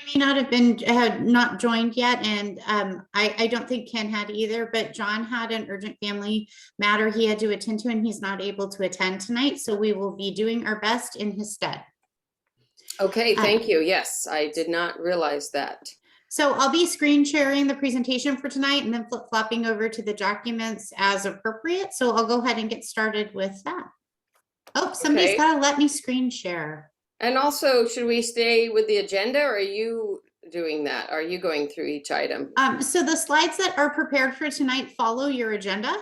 may not have been not joined yet, and I don't think Ken had either, but John had an urgent family matter he had to attend to, and he's not able to attend tonight, so we will be doing our best in his stead. Okay, thank you. Yes, I did not realize that. So I'll be screen sharing the presentation for tonight and then flip-flopping over to the documents as appropriate. So I'll go ahead and get started with that. Oh, somebody's got to let me screen share. And also, should we stay with the agenda, or are you doing that? Are you going through each item? So the slides that are prepared for tonight follow your agenda.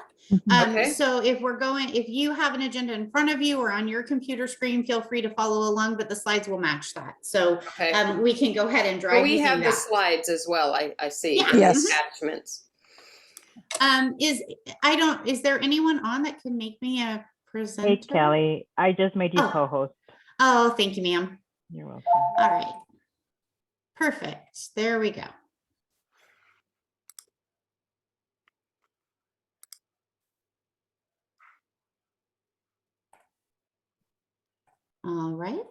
So if you have an agenda in front of you or on your computer screen, feel free to follow along, but the slides will match that. So we can go ahead and drive. Well, we have the slides as well. I see. Yeah. Yes. Attachments. Is there anyone on that can make me a presenter? Hey, Kelly, I just made you co-host. Oh, thank you, ma'am. You're welcome. All right. Perfect. There we go. All right.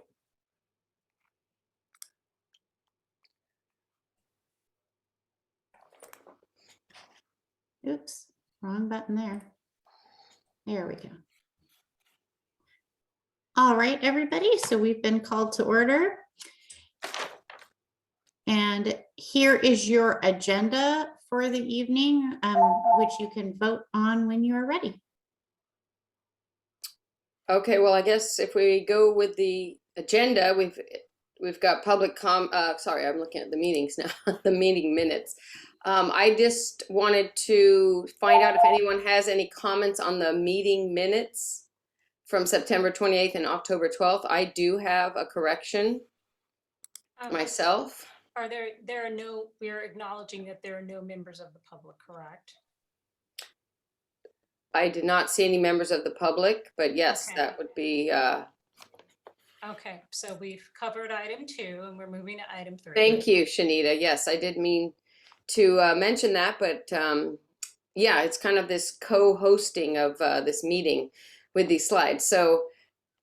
Oops, wrong button there. There we go. All right, everybody. So we've been called to order. And here is your agenda for the evening, which you can vote on when you are ready. Okay, well, I guess if we go with the agenda, we've got public sorry, I'm looking at the meetings now, the meeting minutes. I just wanted to find out if anyone has any comments on the meeting minutes from September 28th and October 12th. I do have a correction myself. We are acknowledging that there are no members of the public, correct? I did not see any members of the public, but yes, that would be. Okay, so we've covered item 2 and we're moving to item 3. Thank you, Shanita. Yes, I did mean to mention that, but yeah, it's kind of this co-hosting of this meeting with these slides. So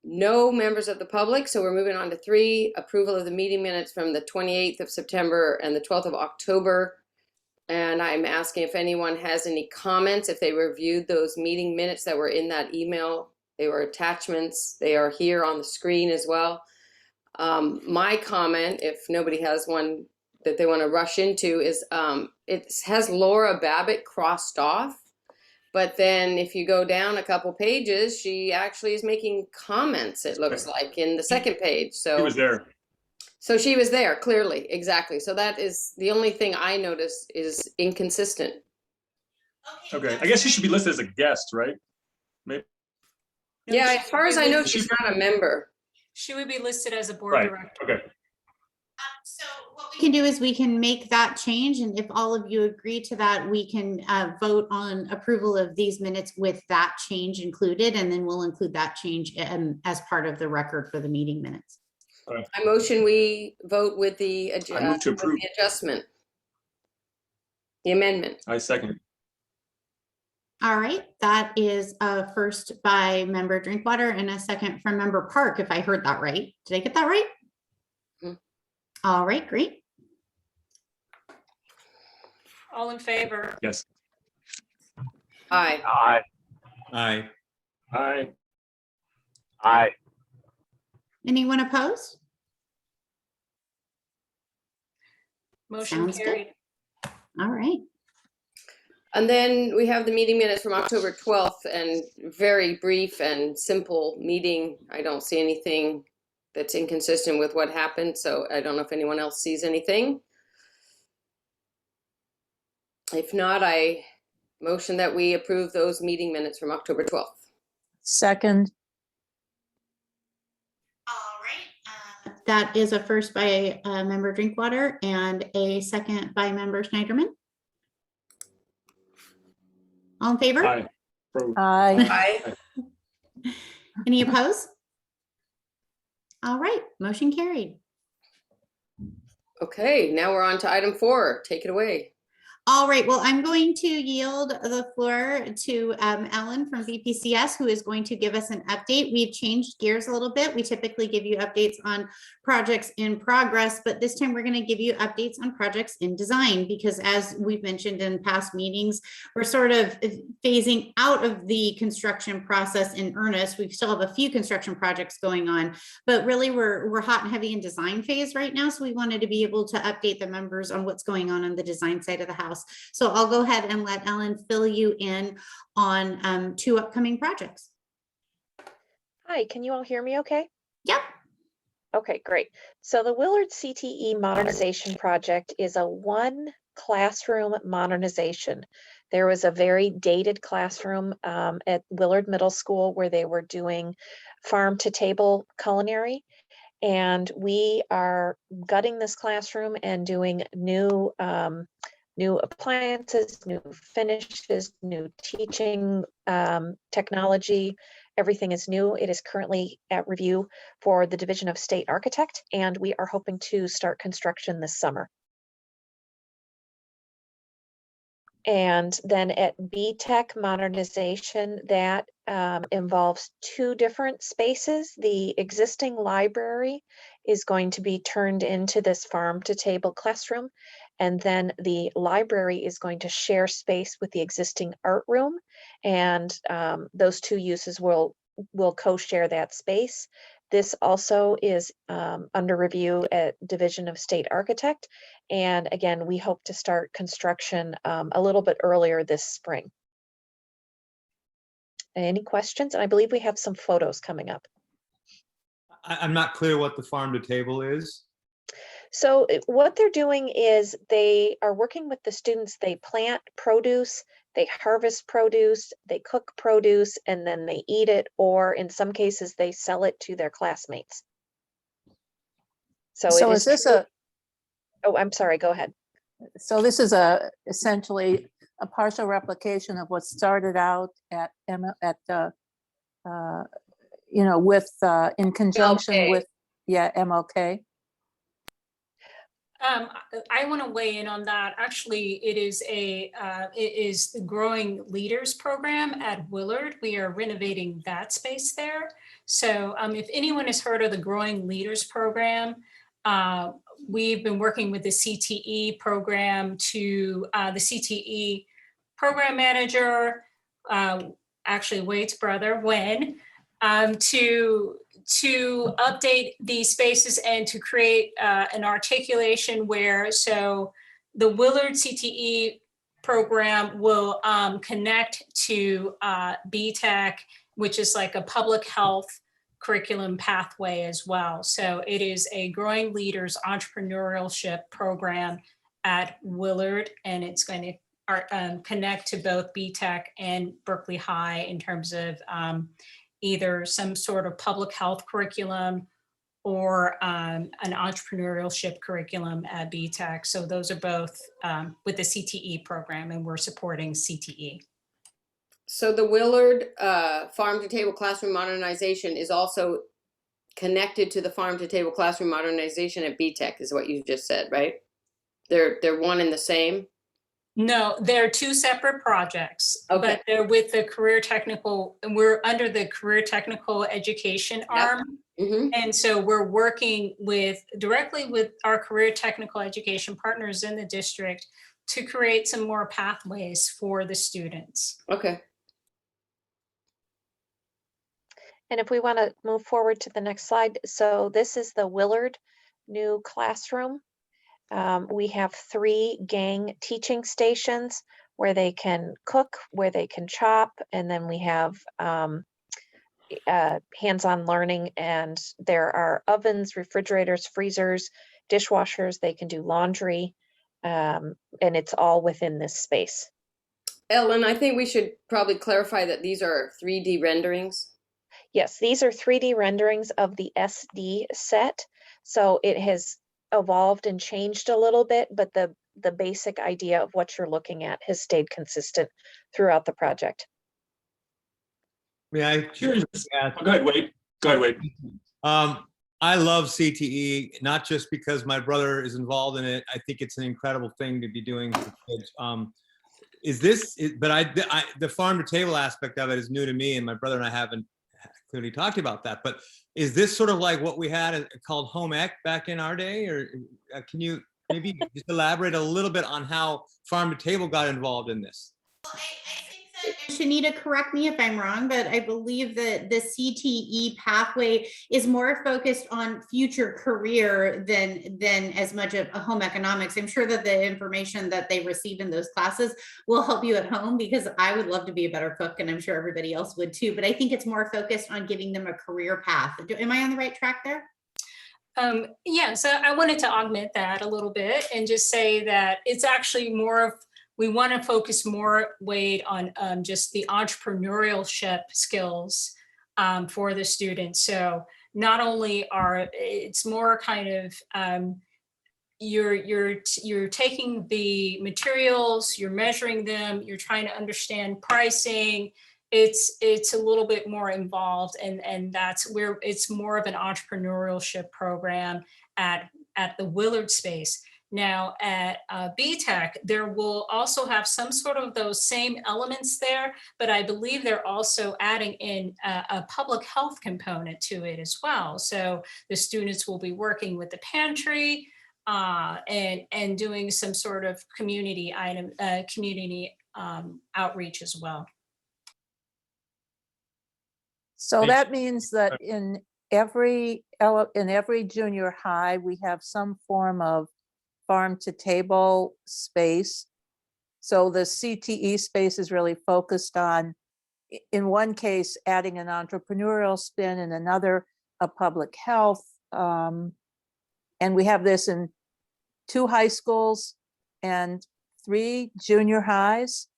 no members of the public. So we're moving on to 3, approval of the meeting minutes from the 28th of September and the 12th of October. And I'm asking if anyone has any comments, if they reviewed those meeting minutes that were in that email. They were attachments. They are here on the screen as well. My comment, if nobody has one that they want to rush into, is it has Laura Babbitt crossed off. But then if you go down a couple pages, she actually is making comments, it looks like, in the second page. So she was there. So she was there, clearly, exactly. So that is the only thing I noticed is inconsistent. Okay, I guess she should be listed as a guest, right? Maybe. Yeah, as far as I know, she's not a member. She would be listed as a board director. Okay. So what we can do is we can make that change, and if all of you agree to that, we can vote on approval of these minutes with that change included, and then we'll include that change as part of the record for the meeting minutes. I motion we vote with the adjustment, the amendment. I second. All right, that is a first by member Drinkwater and a second from member Park, if I heard that right. Did I get that right? Mm-hmm. All right, great. All in favor? Yes. Aye. Aye. Aye. Aye. Aye. Anyone opposed? Motion Sounds carried. good. All right. And then we have the meeting minutes from October 12th, and very brief and simple meeting. I don't see anything that's inconsistent with what happened, so I don't know if anyone else sees anything. If not, I motion that we approve those meeting minutes from October 12th. Second. That is a first by member Drinkwater and a second by member Schneiderman. All in favor? Aye. Aye. Aye. Any opposed? All right, motion carried. Okay, now we're on to item 4. Take it away. All right, well, I'm going to yield the floor to Ellen from VPCS, who is going to give us an update. We've changed gears a little bit. We typically give you updates on projects in progress, but this time we're going to give you updates on projects in design, because as we've mentioned in past meetings, we're sort of phasing out of the construction process in earnest. We still have a few construction projects going on, but really we're hot and heavy in design phase right now. So we wanted to be able to update the members on what's going on the design side of the house. So I'll go ahead and let Ellen fill you in on 2 upcoming projects. Hi, can you all hear me okay? Yep. Okay, great. So the Willard CTE modernization project is a 1 classroom modernization. There was a very dated classroom at Willard Middle School where they were doing farm to table culinary. And we are gutting this classroom and doing new appliances, new finishes, new teaching technology. Everything is new. It is currently at review for the Division of State Architect, and we are hoping to start construction this summer. And then at BTech modernization, that involves 2 different spaces. The existing library is going to be turned into this farm to table classroom. And then the library is going to share space with the existing art room. And those 2 uses will co-share that space. This also is under review at Division of State Architect. And again, we hope to start construction a little bit earlier this spring. Any questions? And I believe we have some photos coming up. I'm not clear what the farm to table is. So what they're doing is they are working with the students. They plant produce, they harvest produce, they cook produce, and then they eat it, or in some cases, they sell it to their classmates. So is this a, oh, I'm sorry, go ahead. so this is essentially a partial replication of what started out at with in conjunction MLK. with, MLK. I want to weigh in on that. Actually, it is the Growing Leaders program at Willard. We are renovating that space there. So if anyone has heard of the Growing Leaders program, we've been working with the CTE program the CTE program manager, actually Wade's brother, Wen, to update these spaces and to create an articulation where, so the Willard CTE program will connect to BTech, which is like a public health curriculum pathway as well. So it is a Growing Leaders entrepreneurship program at Willard, and it's going to connect to both BTech and Berkeley High in terms of either some sort of public health curriculum or an entrepreneurship curriculum at BTech. So those are both with the CTE program, and we're supporting CTE. So the Willard Farm to Table Classroom Modernization is also connected to the Farm to Table Classroom Modernization at BTech, is what you just said, right? They're one and the same? No, they're 2 separate projects, Okay. but they're with the career technical, and we're under the career technical education arm. Mm-hmm. And so we're working directly with our career technical education partners in the district to create some more pathways for the students. Okay. And if we want to move forward to the next slide. So this is the Willard new classroom. We have 3 gang teaching stations where they can cook, where they can chop, and then we have hands-on learning, and there are ovens, refrigerators, freezers, dishwashers. They can do laundry, and it's all within this space. Ellen, I think we should probably clarify that these are 3D renderings. Yes, these are 3D renderings of the SD set. So it has evolved and changed a little bit, but the basic idea of what you're looking at has stayed consistent throughout the project. May I? Curious. ask, Oh, go ahead, Wade. Go ahead, Wade. I love CTE, not just because my brother is involved in it. I think it's an incredible thing to be doing for kids. The farm to table aspect of it is new to me, and my brother and I haven't clearly talked about that. But is this sort of like what we had called home ec back in our day, or can you maybe just elaborate a little bit on how farm to table got involved in this? Well, I think that, and Shanita, correct me if I'm wrong, but I believe that the CTE pathway is more focused on future career than as much of a home economics. I'm sure that the information that they receive in those classes will help you at home, because I would love to be a better cook, and I'm sure everybody else would too. But I think it's more focused on giving them a career path. Am I on the right track there? Yeah, so I wanted to augment that a little bit and just say that it's actually more of, we want to focus more weight on just the entrepreneurship skills for the students. So not only it's more kind of, you're taking the materials, you're measuring them, you're trying to understand pricing. It's a little bit more involved, and that's where it's more of an entrepreneurship program at the Willard space. Now at BTech, there will also have some sort of those same elements there, but I believe they're also adding in a public health component to it as well. So the students will be working with the pantry and doing some sort of community outreach as well. So that means that in every junior high, we have some form of farm to table space. So the CTE space is really focused on, in one case, adding an entrepreneurial spin, and another, a public health. And we have this in 2 high schools and 3 junior highs.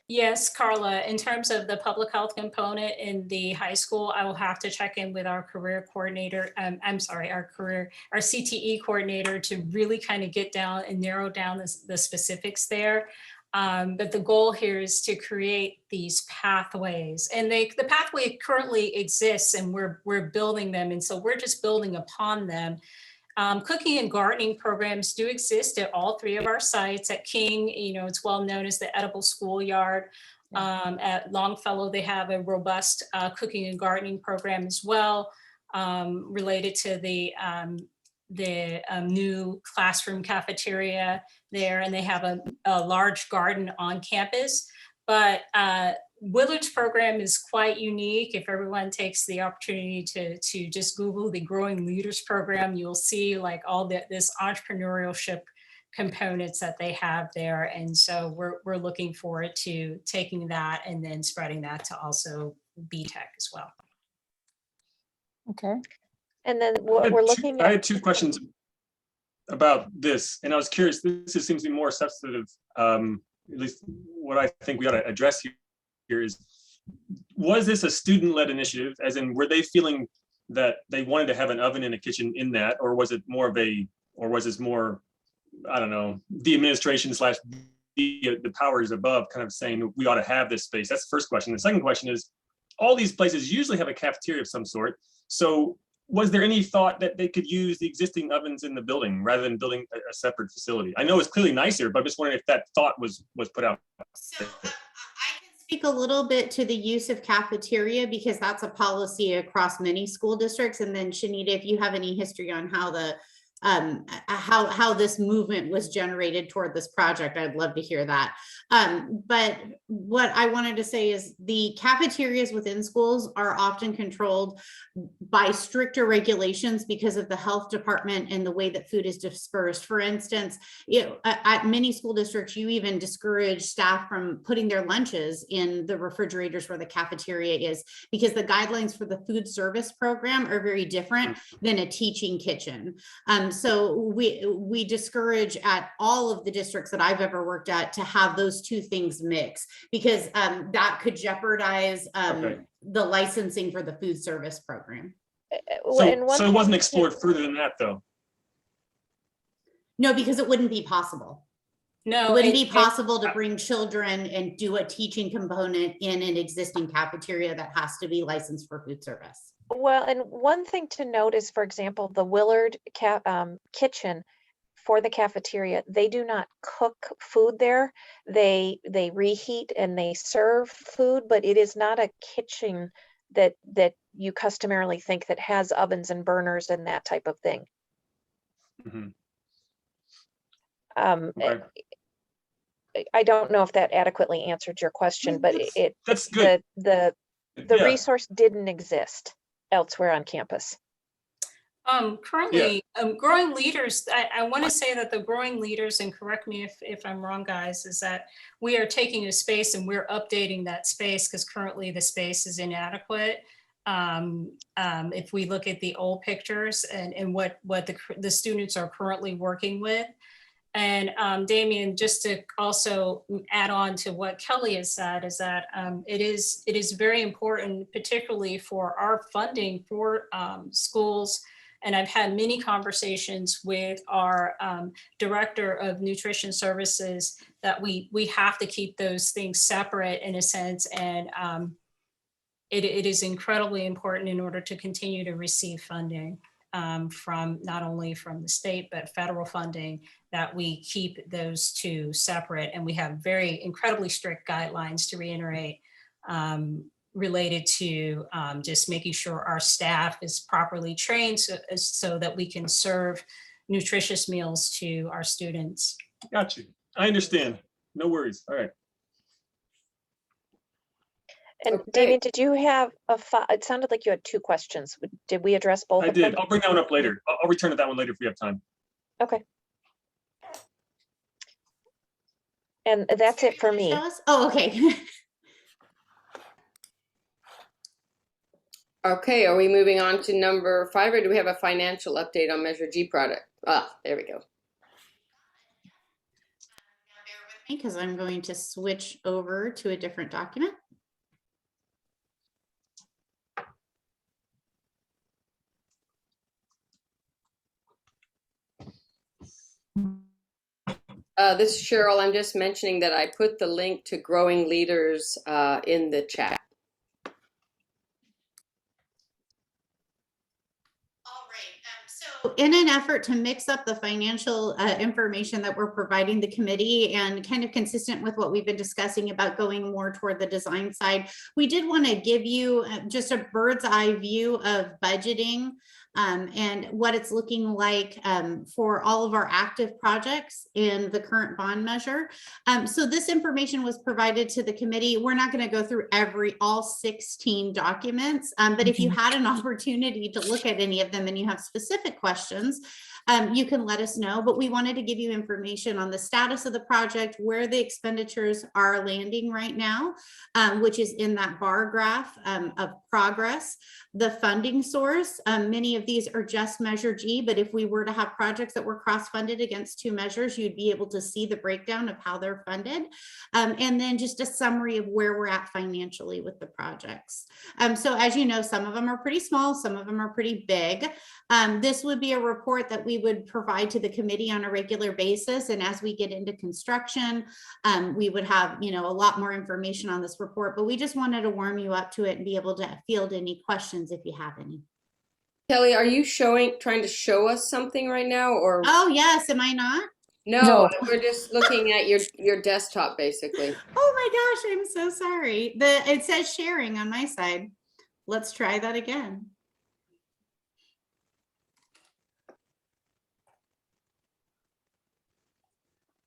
Yes, Carla, in terms of the public health component in the high school, I will have to check in with our career coordinator. Our CTE coordinator to really kind of get down and narrow down the specifics there. But the goal here is to create these pathways, and the pathway currently exists, and we're building them. And so we're just building upon them. Cooking and gardening programs do exist at all 3 of our sites. At King, it's well known as the Edible Schoolyard. At Longfellow, they have a robust cooking and gardening program as well, related to the new classroom cafeteria there, and they have a large garden on campus. But Willard's program is quite unique. If everyone takes the opportunity to just Google the Growing Leaders program, you'll see like all this entrepreneurship components that they have there. And so we're looking forward to taking that and then spreading that to also BTech as well. Okay. And then what we're looking I at. had 2 questions about this, and I was curious, this seems to be more substantive, at least what I think we ought to address here is, was this a student-led initiative, as in, were they feeling that they wanted to have an oven and a kitchen in that, or was it more of was this more, I don't know, the administration / the powers above kind of saying we ought to have this space? That's the first question. The second question is, all these places usually have a cafeteria of some sort, so was there any thought that they could use the existing ovens in the building rather than building a separate facility? I know it's clearly nicer, but I'm just wondering if that thought was put out. So I can speak a little bit to the use of cafeteria, because that's a policy across many school districts. And then Shanita, if you have any history on how how this movement was generated toward this project, I'd love to hear that. But what I wanted to say is the cafeterias within schools are often controlled by stricter regulations because of the health department and the way that food is dispersed. For instance, at many school districts, you even discourage staff from putting their lunches in the refrigerators where the cafeteria is, because the guidelines for the food service program are very different than a teaching kitchen. So we discourage at all of the districts that I've ever worked at to have those 2 things mix, because that could jeopardize the licensing for the food service program. So it wasn't explored further than that, though? No, because it wouldn't be possible. No. It wouldn't be it- possible to bring children and do a teaching component in an existing cafeteria that has to be licensed for food service. Well, and one thing to note is, for example, the Willard kitchen for the cafeteria, they do not cook food there. They reheat and they serve food, but it is not a kitchen that you customarily think that has ovens and burners and that type of thing. Mhm. Um, Okay. I don't know if that adequately answered your question, but That's good. the Yeah. resource didn't exist elsewhere on campus. Currently, Growing Leaders, I want to say that the Growing Leaders, and correct me if I'm wrong, guys, is that we are taking a space and we're updating that space because currently the space is inadequate. If we look at the old pictures and what the students are currently working with. And Damien, just to also add on to what Kelly has said, is that it is very important, particularly for our funding for schools. And I've had many conversations with our director of nutrition services that we have to keep those things separate in a sense. And it is incredibly important in order to continue to receive funding from not only from the state, but federal funding, that we keep those two separate. And we have very incredibly strict guidelines, to reiterate, related to just making sure our staff is properly trained so that we can serve nutritious meals to our students. Got you. I understand. No worries. All right. And Okay. Damien, did you have it sounded like you had two questions. Did we address both I of did. them? I'll bring that one up later. I'll return to that one later if we have time. Okay. And that's it for me. Show us? Oh, okay. Okay, are we moving on to number 5, or do we have a financial update on Measure G product? There we go. Because I'm going to switch over to a different document. This is Cheryl. I'm just mentioning that I put the link to Growing Leaders in the chat. So in an effort to mix up the financial information that we're providing the committee and kind of consistent with what we've been discussing about going more toward the design side, we did want to give you just a bird's eye view of budgeting and what it's looking like for all of our active projects in the current bond measure. So this information was provided to the committee. We're not going to go through all 16 documents, but if you had an opportunity to look at any of them and you have specific questions, you can let us know. But we wanted to give you information on the status of the project, where the expenditures are landing right now, which is in that bar graph of progress, the funding source. Many of these are just Measure G, but if we were to have projects that were cross-funded against 2 measures, you'd be able to see the breakdown of how they're funded. And then just a summary of where we're at financially with the projects. So as you know, some of them are pretty small, some of them are pretty big. This would be a report that we would provide to the committee on a regular basis. And as we get into construction, we would have, a lot more information on this report, but we just wanted to warm you up to it and be able to field any questions if you have any. Kelly, are you trying to show us something right now, or? Oh, yes. Am I not? No, we're just looking at your desktop, basically. Oh my gosh, I'm so sorry. It says sharing on my side. Let's try that again.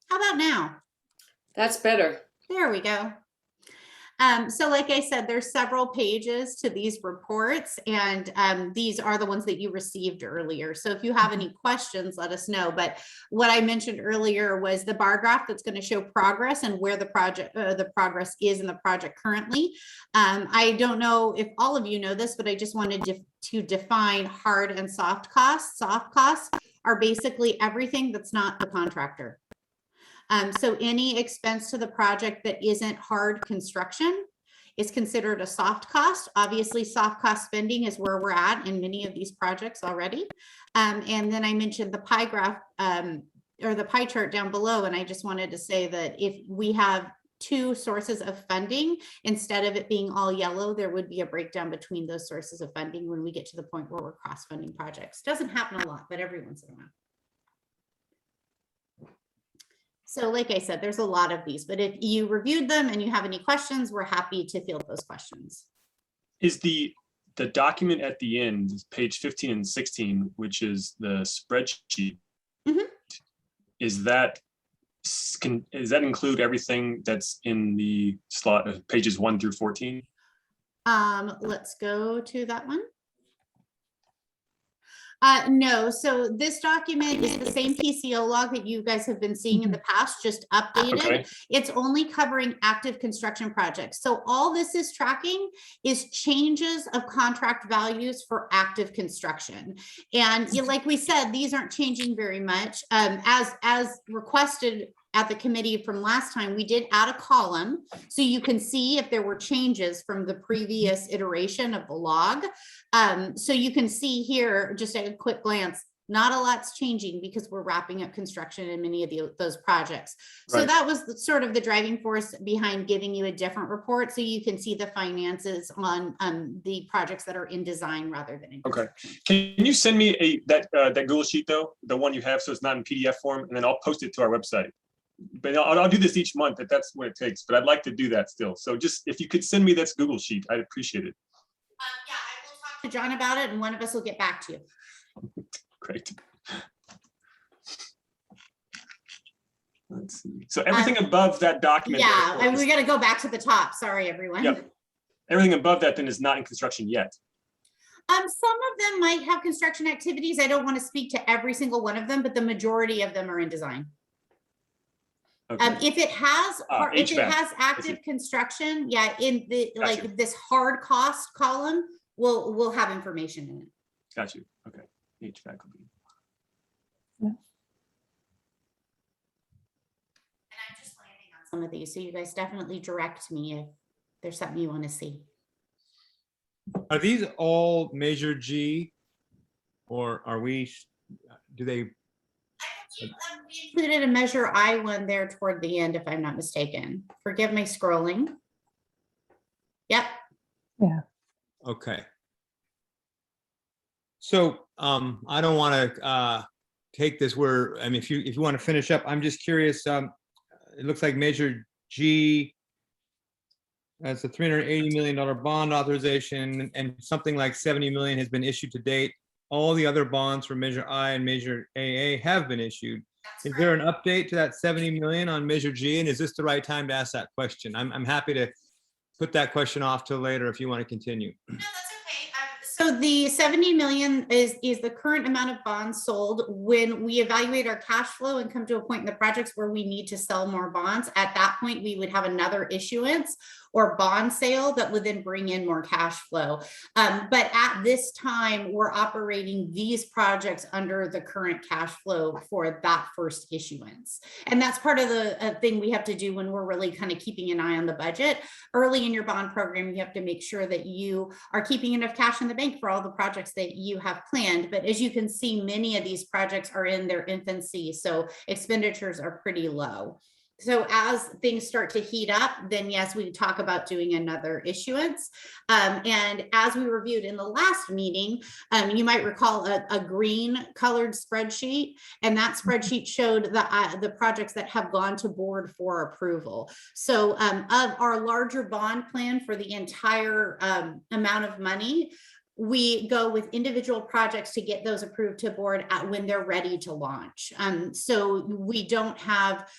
How about now? That's better. There we go. So like I said, there's several pages to these reports, and these are the ones that you received earlier. So if you have any questions, let us know. But what I mentioned earlier was the bar graph that's going to show progress and where the progress is in the project currently. I don't know if all of you know this, but I just wanted to define hard and soft costs. Soft costs are basically everything that's not the contractor. So any expense to the project that isn't hard construction is considered a soft cost. Obviously, soft cost spending is where we're at in many of these projects already. And then I mentioned the pie graph or the pie chart down below, and I just wanted to say that if we have two sources of funding, instead of it being all yellow, there would be a breakdown between those sources of funding when we get to the point where we're cross-funding projects. Doesn't happen a lot, but every once in a while. So like I said, there's a lot of these, but if you reviewed them and you have any questions, we're happy to field those questions. Is the document at the end, page 15 and 16, which is the spreadsheet, Mhm. does that include everything that's in the slot pages 1 through 14? Let's go to that one. No, so this document is the same PCO log that you guys have been seeing in the past, just updated. Okay. It's only covering active construction projects. So all this is tracking is changes of contract values for active construction. And like we said, these aren't changing very much. As requested at the committee from last time, we did add a column so you can see if there were changes from the previous iteration of the log. So you can see here, just at a quick glance, not a lot's changing because we're wrapping up construction in many of those projects. So Right. that was sort of the driving force behind giving you a different report, so you can see the finances on the projects that are in design rather than in Okay. construction. Can you send me that Google sheet though, the one you have, so it's not in PDF form, and then I'll post it to our website. But I'll do this each month if that's what it takes. But I'd like to do that still. So just if you could send me this Google sheet, I'd appreciate it. Yeah, I will talk to John about it, and one of us will get back to you. Great. Let's see. So everything above that document. Yeah, and we got to go back to the top. Sorry, everyone. Yep. Everything above that then is not in construction yet. Some of them might have construction activities. I don't want to speak to every single one of them, but the majority of them are in design. Okay. If it has HVAC. active construction, yeah, in the Gotcha. like this hard cost column, we'll have information in it. Got you. Okay. HVAC will be. And I'm just landing on some of these, so you guys definitely direct me if there's something you want to see. Are these all measure G? Or are we, do they, We included a measure I one there toward the end, if I'm not mistaken. Forgive my scrolling. Yep. okay. So I don't want to take this where, I mean, if you want to finish up, I'm just curious. It looks like measure G, that's a $380 million bond authorization, and something like 70 million has been issued to date. All the other bonds for measure I and measure AA have been issued. Is there an update to that 70 million on measure G? And is this the right time to ask that question? I'm happy to put that question off till later if you want to continue. No, that's okay. So the 70 million is the current amount of bonds sold. When we evaluate our cash flow and come to a point in the projects where we need to sell more bonds, at that point, we would have another issuance or bond sale that would then bring in more cash flow. But at this time, we're operating these projects under the current cash flow for that first issuance. And that's part of the thing we have to do when we're really kind of keeping an eye on the budget. Early in your bond program, you have to make sure that you are keeping enough cash in the bank for all the projects that you have planned. But as you can see, many of these projects are in their infancy, so expenditures are pretty low. So as things start to heat up, then yes, we talk about doing another issuance. And as we reviewed in the last meeting, you might recall a green colored spreadsheet, and that spreadsheet showed the projects that have gone to board for approval. So of our larger bond plan for the entire amount of money, we go with individual projects to get those approved to board when they're ready to launch. So we don't have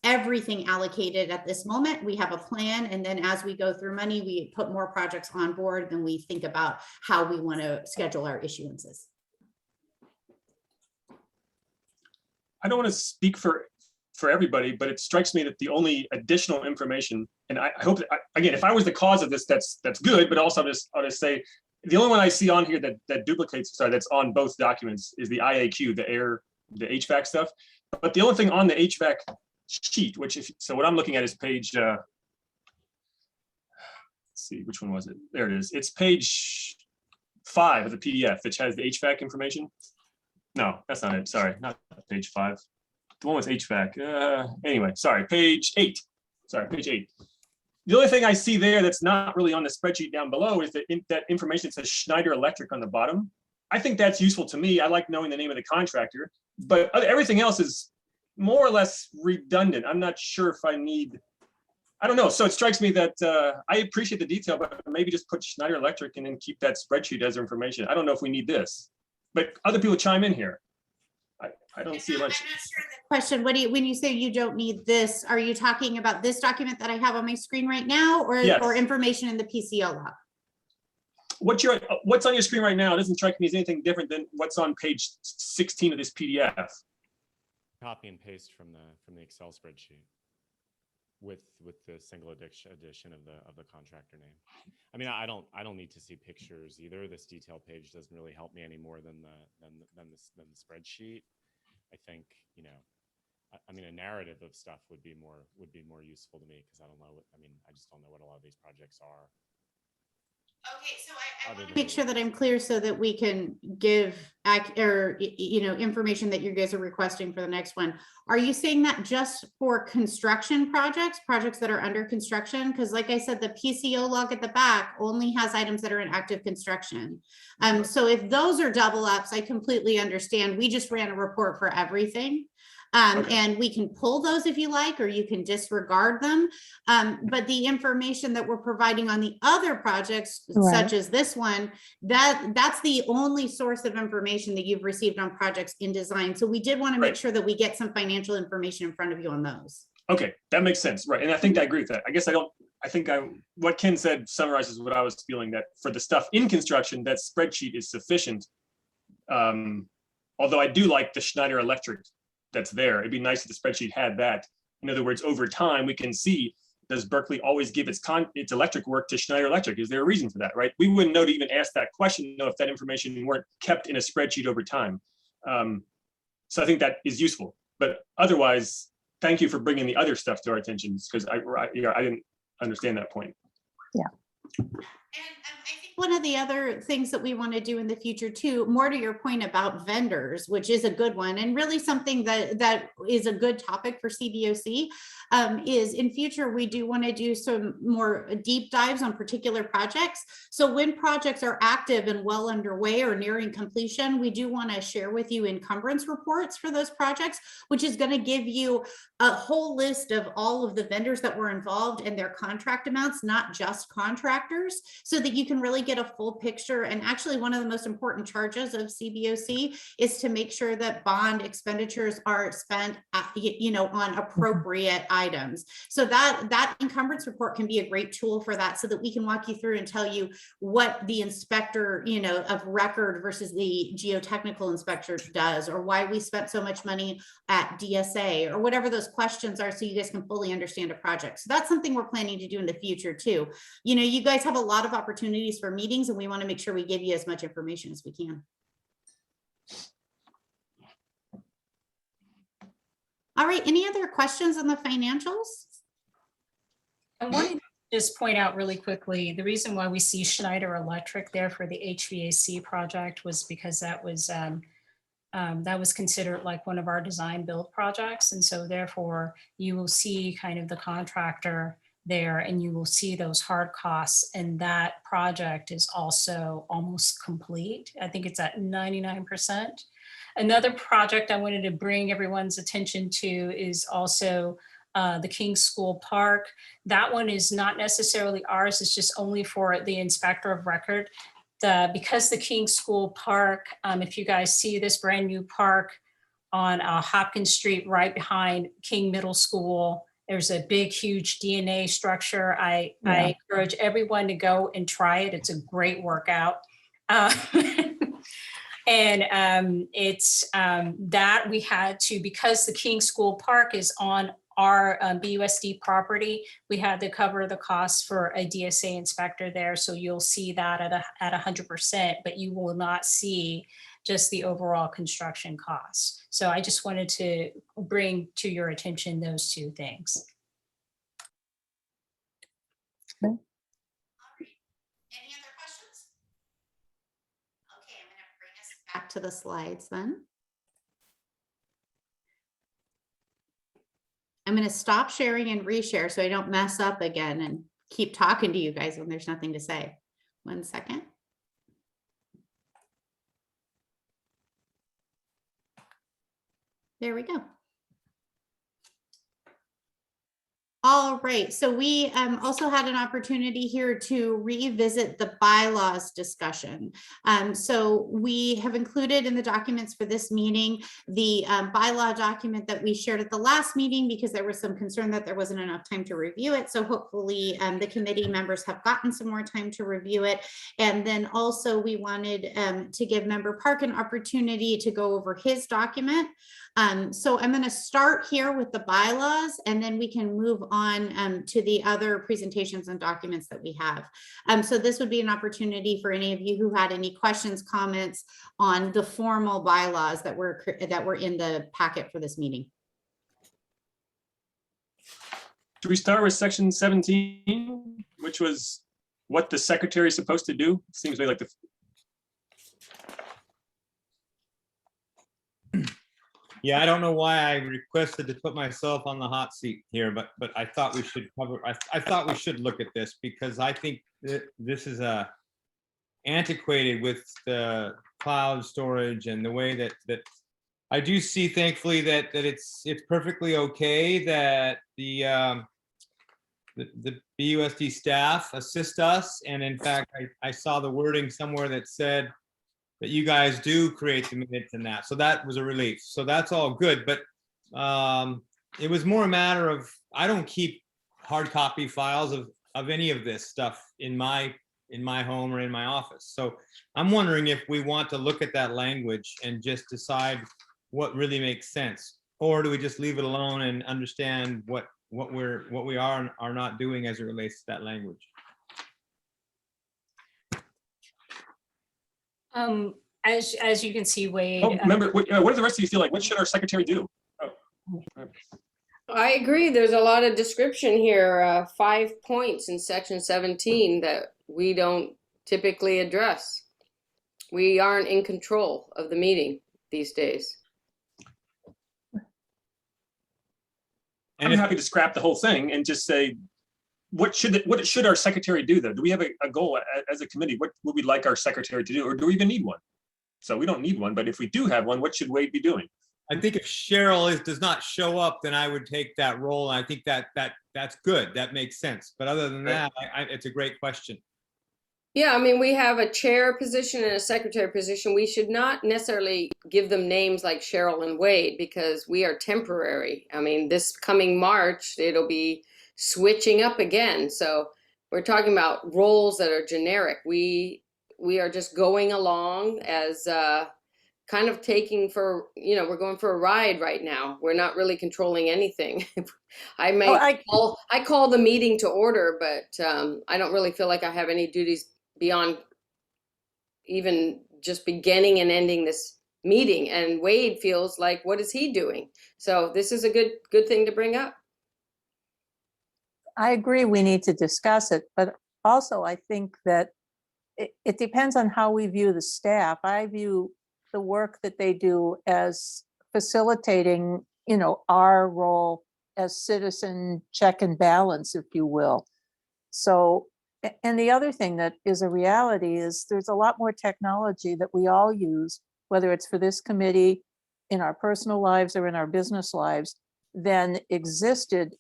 everything allocated at this moment. We have a plan, and then as we go through money, we put more projects on board, then we think about how we want to schedule our issuances. I don't want to speak for everybody, but it strikes me that the only additional information, and I hope that, again, if I was the cause of this, that's good, but also I'll just say, the only one I see on here that duplicates, sorry, that's on both documents is the IAQ, the HVAC stuff. But the only thing on the HVAC sheet, so what I'm looking at is page, let's see, which one was it? There it is. It's page 5 of the PDF, which has the HVAC information. No, that's not it. Sorry, not page 5. The one with HVAC. Anyway, sorry, page 8. Sorry, page 8. The only thing I see there that's not really on the spreadsheet down below is that information that says Schneider Electric on the bottom. I think that's useful to me. I like knowing the name of the contractor, but everything else is more or less redundant. I'm not sure if I need, I don't know. So it strikes me that I appreciate the detail, but maybe just put Schneider Electric and then keep that spreadsheet as information. I don't know if we need this, but other people chime in here. I don't see I'm much. not sure the question, when you say you don't need this, are you talking about this document that I have on my screen right now, or Yes. information in the PCO log? What's on your screen right now doesn't strike me as anything different than what's on page 16 of this PDF. Copy and paste from the Excel spreadsheet with the single edition of the contractor name. I mean, I don't need to see pictures either. This detail page doesn't really help me any more than the spreadsheet. I think, you know, I mean, a narrative of stuff would be more useful to me, because I don't know what, I mean, I just don't know what a lot of these projects are. Okay, so I Other want to than make sure that I'm clear so that we can give information that you guys are requesting for the next one. Are you saying that just for construction projects that are under construction? Because like I said, the PCO log at the back only has items that are in active construction. So if those are double ups, I completely understand. We just ran a report for everything. Okay. And we can pull those if you like, or you can disregard them. But the information that we're providing on the other projects, such as this one, that's the only source of information that you've received on projects in design. So we did want to make sure that we get some financial information in front of you on those. Okay, that makes sense, right? And I think I agree with that. I guess what Ken said summarizes what I was feeling, that for the stuff in construction, that spreadsheet is sufficient. Although I do like the Schneider Electric that's there. It'd be nice if the spreadsheet had that. In other words, over time, we can see, does Berkeley always give its electric work to Schneider Electric? Is there a reason for that, right? We wouldn't know to even ask that question, if that information weren't kept in a spreadsheet over time. So I think that is useful. But otherwise, thank you for bringing the other stuff to our attention, because I didn't understand that point. Yeah. And I think one of the other things that we want to do in the future too, more to your point about vendors, which is a good one, and really something that is a good topic for CBOC, is in future, we do want to do some more deep dives on particular projects. So when projects are active and well underway or nearing completion, we do want to share with you encumbrance reports for those projects, which is going to give you a whole list of all of the vendors that were involved and their contract amounts, not just contractors, so that you can really get a full picture. And actually, one of the most important charges of CBOC is to make sure that bond expenditures are spent on appropriate items. So that encumbrance report can be a great tool for that, so that we can walk you through and tell you what the inspector of record versus the geotechnical inspector does, or why we spent so much money at DSA, or whatever those questions are, so you guys can fully understand a project. So that's something we're planning to do in the future too. You guys have a lot of opportunities for meetings, and we want to make sure we give you as much information as we can. All right, any other questions on the financials? I wanted to just point out really quickly, the reason why we see Schneider Electric there for the HVAC project was because that was considered like one of our design build projects. And so therefore you will see kind of the contractor there, and you will see those hard costs. And that project is also almost complete. I think it's at 99%. Another project I wanted to bring everyone's attention to is also the King's School Park. That one is not necessarily ours, it's just only for the inspector of record. Because the King's School Park, if you guys see this brand new park on Hopkins Street, right behind King Middle School, there's a big, huge DNA structure. I encourage everyone to go and try it. It's a great workout. And it's that we had to, because the King School Park is on our BUSD property, we had to cover the costs for a DSA inspector there. So you'll see that at 100%, but you will not see just the overall construction costs. So I just wanted to bring to your attention those two things. Any other questions? Okay, I'm going to bring us back to the slides then. I'm going to stop sharing and reshare so I don't mess up again and keep talking to you guys when there's nothing to say. 1 second. There we go. All right, so we also had an opportunity here to revisit the bylaws discussion. So we have included in the documents for this meeting the bylaw document that we shared at the last meeting because there was some concern that there wasn't enough time to review it. So hopefully the committee members have gotten some more time to review it. And then also we wanted to give Member Park an opportunity to go over his document. So I'm going to start here with the bylaws and then we can move on to the other presentations and documents that we have. So this would be an opportunity for any of you who had any questions, comments on the formal bylaws that were in the packet for this meeting. Should we start with section 17, which was what the secretary is supposed to do? Seems to me like the Yeah, I don't know why I requested to put myself on the hot seat here, but I thought we should cover, I thought we should look at this because I think that this is antiquated with the cloud storage and the way that I do see, thankfully, that it's perfectly okay that the BUSD staff assist us. And in fact, I saw the wording somewhere that said that you guys do create the minutes in that. So that was a relief. So that's all good. But it was more a matter of, I don't keep hard copy files of any of this stuff in my home or in my office. So I'm wondering if we want to look at that language and just decide what really makes sense, or do we just leave it alone and understand what we are and are not doing as it relates to that language? As you can see, Wade. Oh, remember, what do the rest of you feel like? What should our secretary do? I agree. There's a lot of description here, 5 points in section 17 that we don't typically address. We aren't in control of the meeting these days. I'm happy to scrap the whole thing and just say, what should our secretary do though? Do we have a goal as a committee? What would we like our secretary to do? Or do we even need one? So we don't need one, but if we do have one, what should Wade be doing? I think if Cheryl does not show up, then I would take that role. And I think that's good. That makes sense. But other than that, it's a great question. Yeah, I mean, we have a chair position and a secretary position. We should not necessarily give them names like Cheryl and Wade because we are temporary. I mean, this coming March, it'll be switching up again. So we're talking about roles that are generic. We are just going along as kind of taking for, we're going for a ride right now. We're not really controlling anything. I call the meeting to order, but I don't really feel like I have any duties beyond even just beginning and ending this meeting. And Wade feels like, what is he doing? So this is a good thing to bring up. I agree we need to discuss it, but also I think that it depends on how we view the staff. I view the work that they do as facilitating, our role as citizen check and balance, if you will. So, and the other thing that is a reality is there's a lot more technology that we all use, whether it's for this committee, in our personal lives or in our business lives, than existed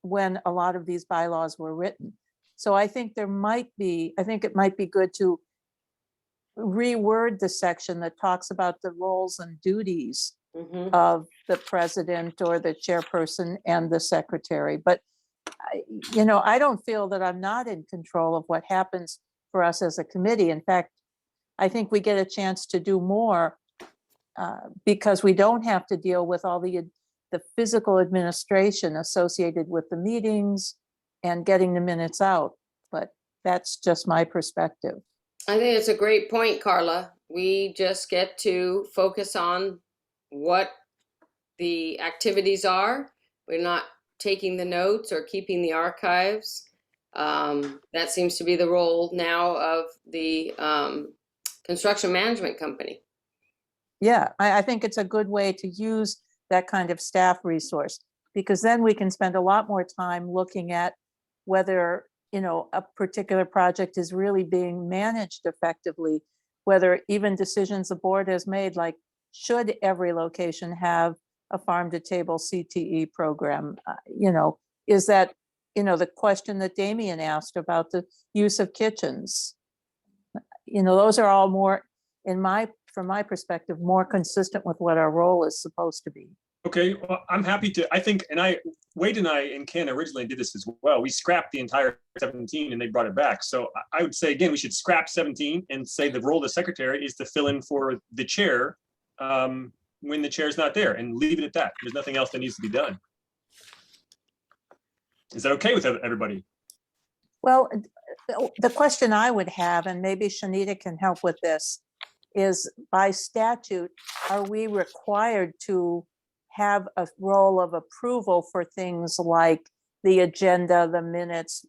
when a lot of these bylaws were written. So I think it might be good to reword the section that talks about the roles and duties of the president or the chairperson and the secretary. But, I don't feel that I'm not in control of what happens for us as a committee. In fact, I think we get a chance to do more because we don't have to deal with all the physical administration associated with the meetings and getting the minutes out. But that's just my perspective. I think it's a great point, Carla. We just get to focus on what the activities are. We're not taking the notes or keeping the archives. That seems to be the role now of the construction management company. Yeah, I think it's a good way to use that kind of staff resource because then we can spend a lot more time looking at whether, a particular project is really being managed effectively, whether even decisions the board has made, like, should every location have a farm to table CTE program? Is that, the question that Damien asked about the use of kitchens? Those are all more, from my perspective, more consistent with what our role is supposed to be. Okay, well, I'm happy to, I think, Wade and I and Ken originally did this as well. We scrapped the entire 17 and they brought it back. So I would say, again, we should scrap 17 and say the role of the secretary is to fill in for the chair when the chair is not there, and leave it at that. There's nothing else that needs to be done. Is that okay with everybody? Well, the question I would have, and maybe Shanita can help with this, is by statute, are we required to have a role of approval for things like the agenda, the minutes,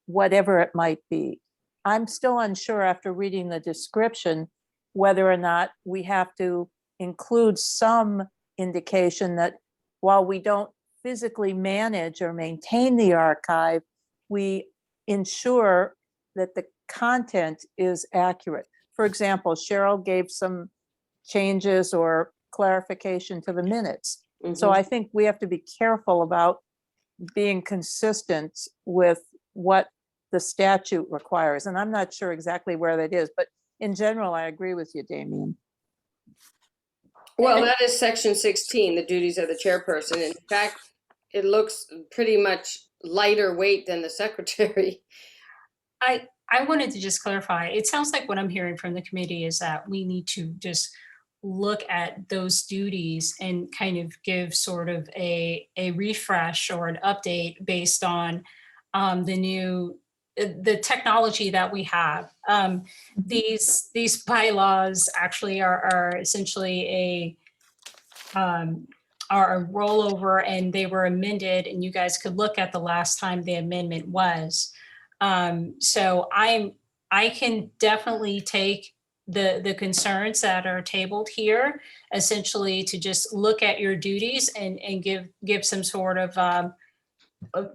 whatever it might be? I'm still unsure after reading the description whether or not we have to include some indication that while we don't physically manage or maintain the archive, we ensure that the content is accurate. For example, Cheryl gave some changes or clarification to the minutes. So I think we have to be careful about being consistent with what the statute requires. And I'm not sure exactly where that is, but in general, I agree with you, Damien. Well, that is section 16, the duties of the chairperson. In fact, it looks pretty much lighter weight than the secretary. I wanted to just clarify. It sounds like what I'm hearing from the committee is that we need to just look at those duties and kind of give sort of a refresh or an update based on the technology that we have. These bylaws actually are essentially are a rollover, and they were amended, and you guys could look at the last time the amendment was. So I can definitely take the concerns that are tabled here, essentially to just look at your duties and give some sort of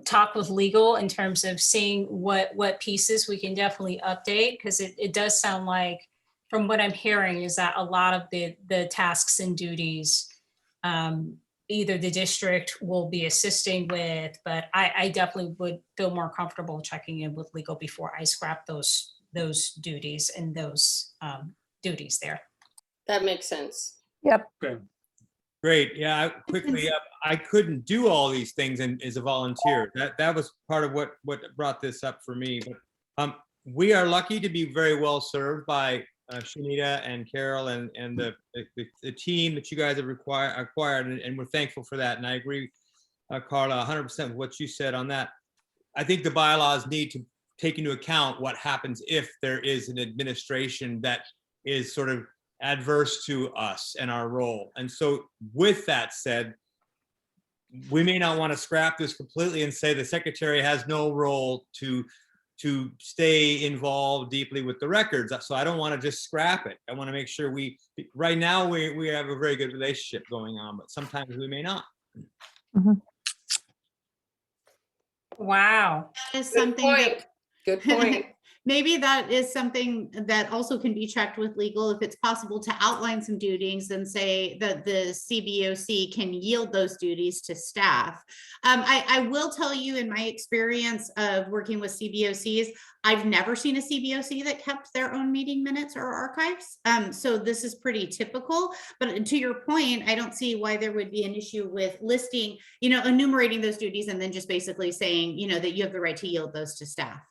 talk with legal in terms of seeing what pieces we can definitely update, because it does sound like, from what I'm hearing, is that a lot of the tasks and duties either the district will be assisting with, but I definitely would feel more comfortable checking in with legal before I scrap those duties and those duties there. That makes sense. Yep. Okay. Great. Yeah, quickly, I couldn't do all these things as a volunteer. That was part of what brought this up for me. But we are lucky to be very well served by Shanita and Carol and the team that you guys have acquired, and we're thankful for that. And I agree, Carla, 100% with what you said on that. I think the bylaws need to take into account what happens if there is an administration that is sort of adverse to us and our role. And so with that said, we may not want to scrap this completely and say the secretary has no role to stay involved deeply with the records. So I don't want to just scrap it. I want to make sure right now we have a very good relationship going on, but sometimes we may not. Wow. That is Good something point. Good point. maybe that is something that also can be checked with legal, if it's possible to outline some duties and say that the CBOC can yield those duties to staff. I will tell you, in my experience of working with CBOCs, I've never seen a CBOC that kept their own meeting minutes or archives. So this is pretty typical, but to your point, I don't see why there would be an issue with listing, enumerating those duties and then just basically saying, that you have the right to yield those to staff.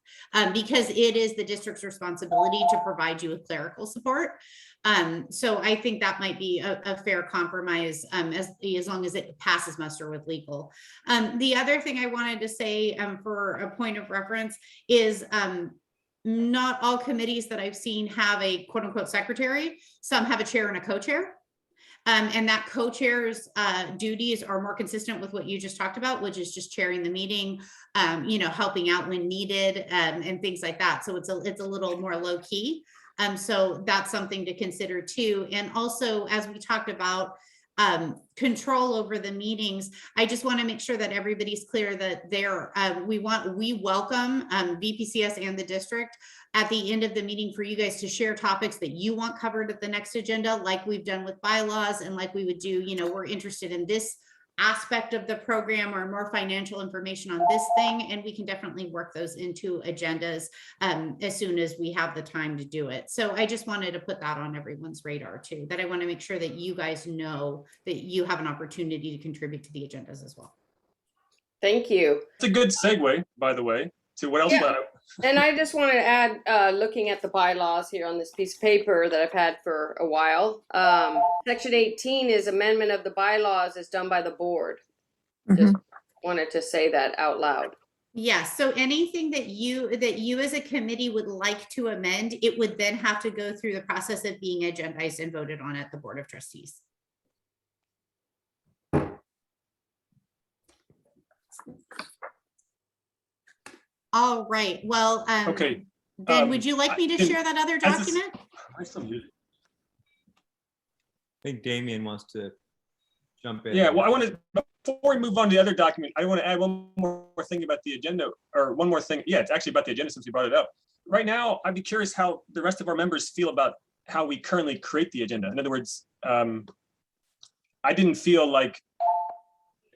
Because it is the district's responsibility to provide you with clerical support. So I think that might be a fair compromise, as long as it passes muster with legal. The other thing I wanted to say, for a point of reference, is not all committees that I've seen have a quote unquote secretary. Some have a chair and a co-chair. And that co-chair's duties are more consistent with what you just talked about, which is just chairing the meeting, helping out when needed, and things like that. So it's a little more low key. So that's something to consider too. And also, as we talked about, control over the meetings. I just want to make sure that everybody's clear that we welcome VPCS and the district at the end of the meeting for you guys to share topics that you want covered at the next agenda, like we've done with bylaws and like we would do, we're interested in this aspect of the program or more financial information on this thing, and we can definitely work those into agendas as soon as we have the time to do it. So I just wanted to put that on everyone's radar too, that I want to make sure that you guys know that you have an opportunity to contribute to the agendas as well. Thank you. It's a good segue, by the way, to what else. Yeah. And I just want to add, looking at the bylaws here on this piece of paper that I've had for a while, section 18 is amendment of the bylaws is done by the board. Just wanted to say that out loud. Yes, so anything that you as a committee would like to amend, it would then have to go through the process of being agendized and voted on at the Board of Trustees. All right, well, Okay. then would you like me to share that other document? I still muted. I think Damien wants to jump in. Yeah, well, I want to, before we move on to the other document, I want to add one more thing about the agenda, or one more thing. Yeah, it's actually about the agenda since you brought it up. Right now, I'd be curious how the rest of our members feel about how we currently create the agenda. In other words, I didn't feel like,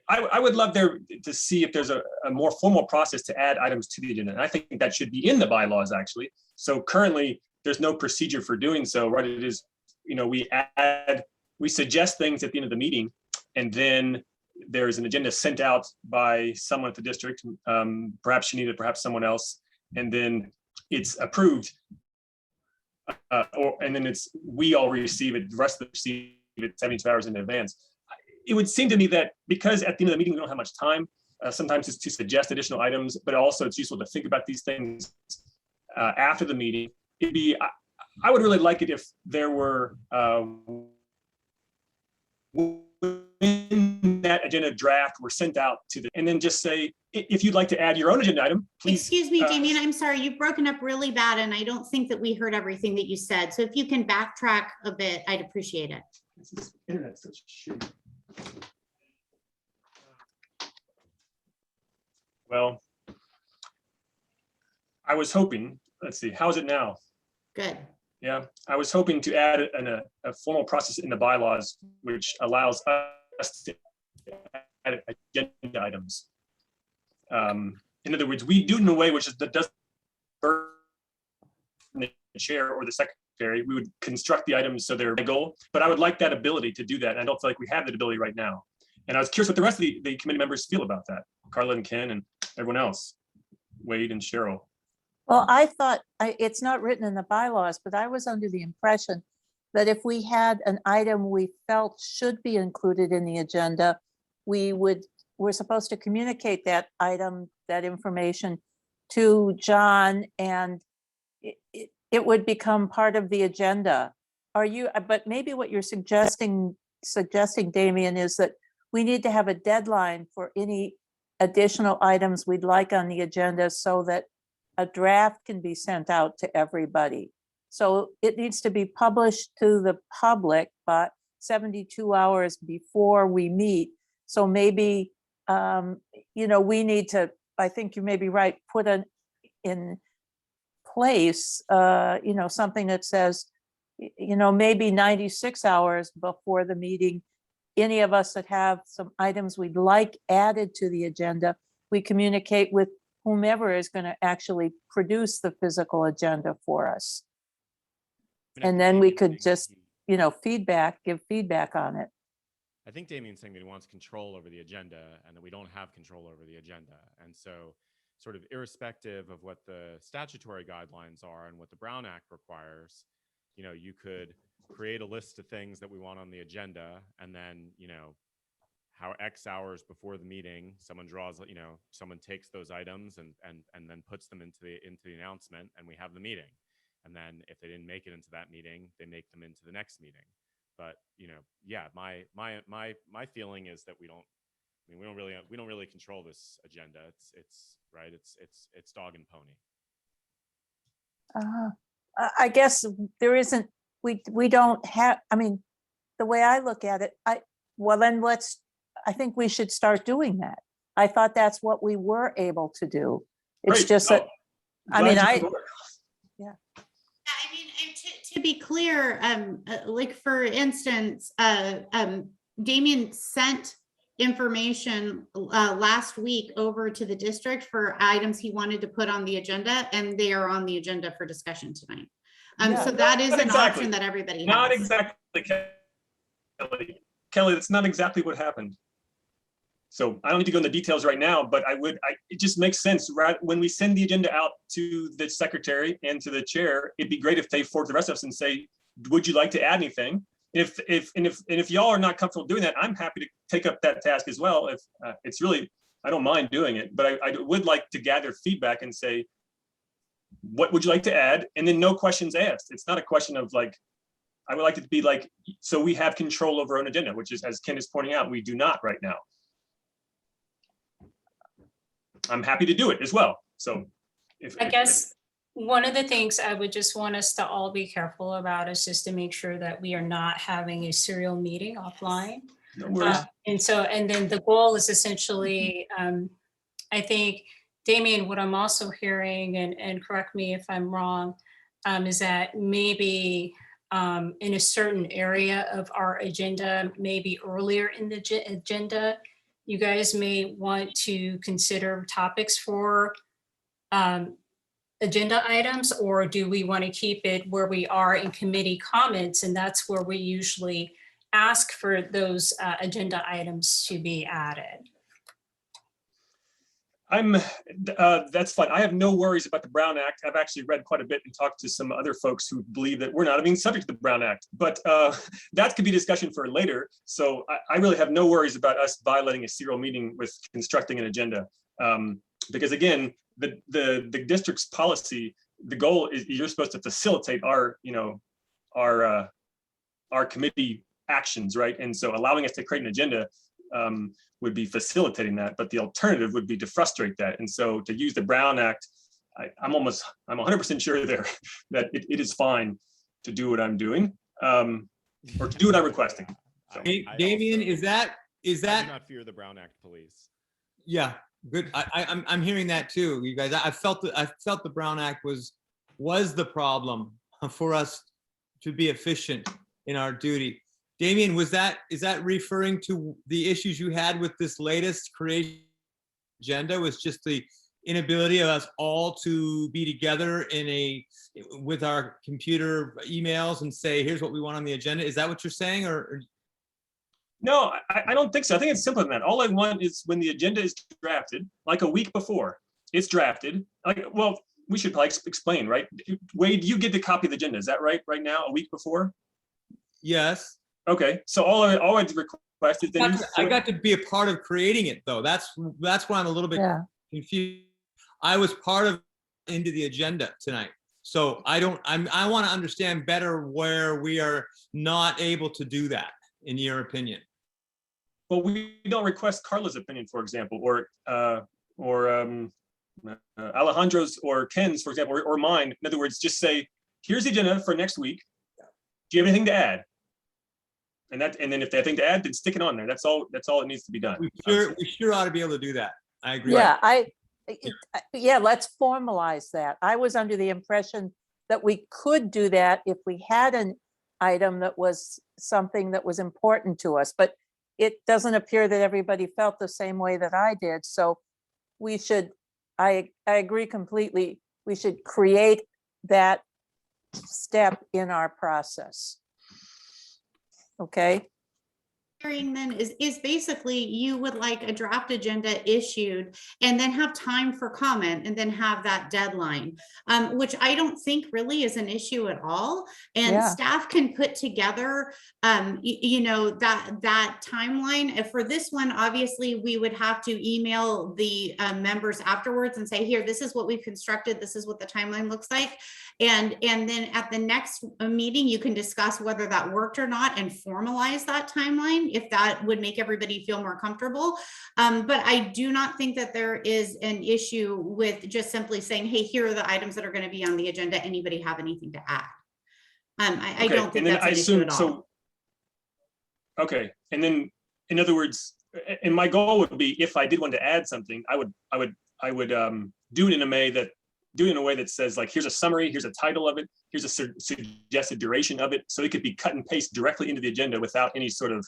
I would love there to see if there's a more formal process to add items to the agenda. And I think that should be in the bylaws, actually. So currently, there's no procedure for doing so, right? It is, we suggest things at the end of the meeting, and then there's an agenda sent out by someone at the district, perhaps Shanita, perhaps someone else, and then it's approved. And then we all receive it, the rest of them receive it 72 hours in advance. It would seem to me that because at the end of the meeting, we don't have much time, sometimes it's to suggest additional items, but also it's useful to think about these things after the meeting. I would really like it if there were, when that agenda draft were sent out to and then just say, if you'd like to add your own agenda item, please. Excuse me, Damien, I'm sorry, you've broken up really bad and I don't think that we heard everything that you said. So if you can backtrack a bit, I'd appreciate it. This internet's such shit. Well, I was hoping, let's see, how's it now? Good. Yeah, I was hoping to add a formal process in the bylaws, which allows us to add agenda items. In other words, we do it in a way which that doesn't burden the chair or the secretary. We would construct the items so they're a goal, but I would like that ability to do that. And I don't feel like we have that ability right now. And I was curious what the rest of the committee members feel about that. Carla and Ken and everyone else, Wade and Cheryl. Well, I thought, it's not written in the bylaws, but I was under the impression that if we had an item we felt should be included in the agenda, we're supposed to communicate that item, that information to John, and it would become part of the agenda. But maybe what you're suggesting, Damien, is that we need to have a deadline for any additional items we'd like on the agenda so that a draft can be sent out to everybody. So it needs to be published to the public, but 72 hours before we meet. So maybe, we need to, I think you may be right, put in place, something that says, maybe 96 hours before the meeting, any of us that have some items we'd like added to the agenda, we communicate with whomever is going to actually produce the physical agenda for us. And then we could just, give feedback on it. I think Damien's saying that he wants control over the agenda and that we don't have control over the agenda. And so sort of irrespective of what the statutory guidelines are and what the Brown Act requires, you could create a list of things that we want on the agenda, and then, how X hours before the meeting, someone draws, someone takes those items and then puts them into the announcement, and we have the meeting. And then if they didn't make it into that meeting, they make them into the next meeting. But my feeling is that we don't really control this agenda. It's dog and pony. I guess there isn't. We don't have. I mean, the way I look at it, Well, then I think we should start doing that. I thought that's what we were able to do. It's Great. just that, Oh, I mean, glad you could work. I mean, and to be clear, like for instance, Damien sent information last week over to the district for items he wanted to put on the agenda, and they are on the agenda for discussion tonight. Yeah. So that is Not an exactly. option that everybody Not has. exactly, Kelly. Kelly, that's not exactly what happened. So I don't need to go into details right now, but it just makes sense, right? When we send the agenda out to the secretary and to the chair, it'd be great if they forward the rest of us and say, would you like to add anything? If y'all are not comfortable doing that, I'm happy to take up that task as well. If it's really, I don't mind doing it, but I would like to gather feedback and say, what would you like to add? And then no questions asked. It's not a question of like, I would like it to be like, so we have control over our own agenda, which is, as Ken is pointing out, we do not right now. I'm happy to do it as well. So I guess one of the things I would just want us to all be careful about is just to make sure that we are not having a serial meeting offline. No worries. And then the goal is essentially, I think, Damien, what I'm also hearing, and correct me if I'm wrong, is that maybe in a certain area of our agenda, maybe earlier in the agenda, you guys may want to consider topics for agenda items, or do we want to keep it where we are in committee comments, and that's where we usually ask for those agenda items to be added? That's fine. I have no worries about the Brown Act. I've actually read quite a bit and talked to some other folks who believe that we're not even subject to the Brown Act, but that could be discussion for later. So I really have no worries about us violating a serial meeting with constructing an agenda. Because again, the district's policy, the goal is you're supposed to facilitate our committee actions, right? And so allowing us to create an agenda would be facilitating that, but the alternative would be to frustrate that. And so to use the Brown Act, I'm 100% sure there that it is fine to do what I'm doing, or to do what I'm requesting. So. Damien, is that? I do not fear the Brown Act police. Yeah, good. I'm hearing that too, you guys. I felt the Brown Act was the problem for us to be efficient in our duty. Damien, is that referring to the issues you had with this latest creation agenda? Was just the inability of us all to be together with our computer emails and say, here's what we want on the agenda? Is that what you're saying, or? No, I don't think so. I think it's simpler than that. All I want is when the agenda is drafted, like a week before it's drafted. Well, we should probably explain, right? Wade, you get the copy of the agenda. Is that right? Right now, a week before? Yes. Okay, so all I request is then I got to be a part of creating it, though. That's why I'm a little bit confused. I was part of into the agenda tonight, so I want to understand better where we are not able to do that, in your opinion. Well, we don't request Carla's opinion, for example, or Alejandro's or Ken's, for example, or mine. In other words, just say, here's the agenda for next week. Do you have anything to add? And then if they have anything to add, then stick it on there. That's all it needs to be done. We sure ought to be able to do that. I agree. Yeah, let's formalize that. I was under the impression that we could do that if we had an item that was something that was important to us, but it doesn't appear that everybody felt the same way that I did. So we should, I agree completely. We should create that step in our process. Okay. Hearing then is basically you would like a draft agenda issued and then have time for comment and then have that deadline, which I don't think really is an issue at all. And staff can put together, that timeline. For this one, obviously, we would have to email the members afterwards and say, here, this is what we've constructed. This is what the timeline looks like. And then at the next meeting, you can discuss whether that worked or not and formalize that timeline if that would make everybody feel more comfortable. But I do not think that there is an issue with just simply saying, hey, here are the items that are going to be on the agenda. Anybody have anything to add? I don't think that's an issue at all. Okay, and then in other words, and my goal would be, if I did want to add something, I would do it in a way that says, like, here's a summary, here's a title of it, here's a suggested duration of it, so it could be cut and paste directly into the agenda without any sort of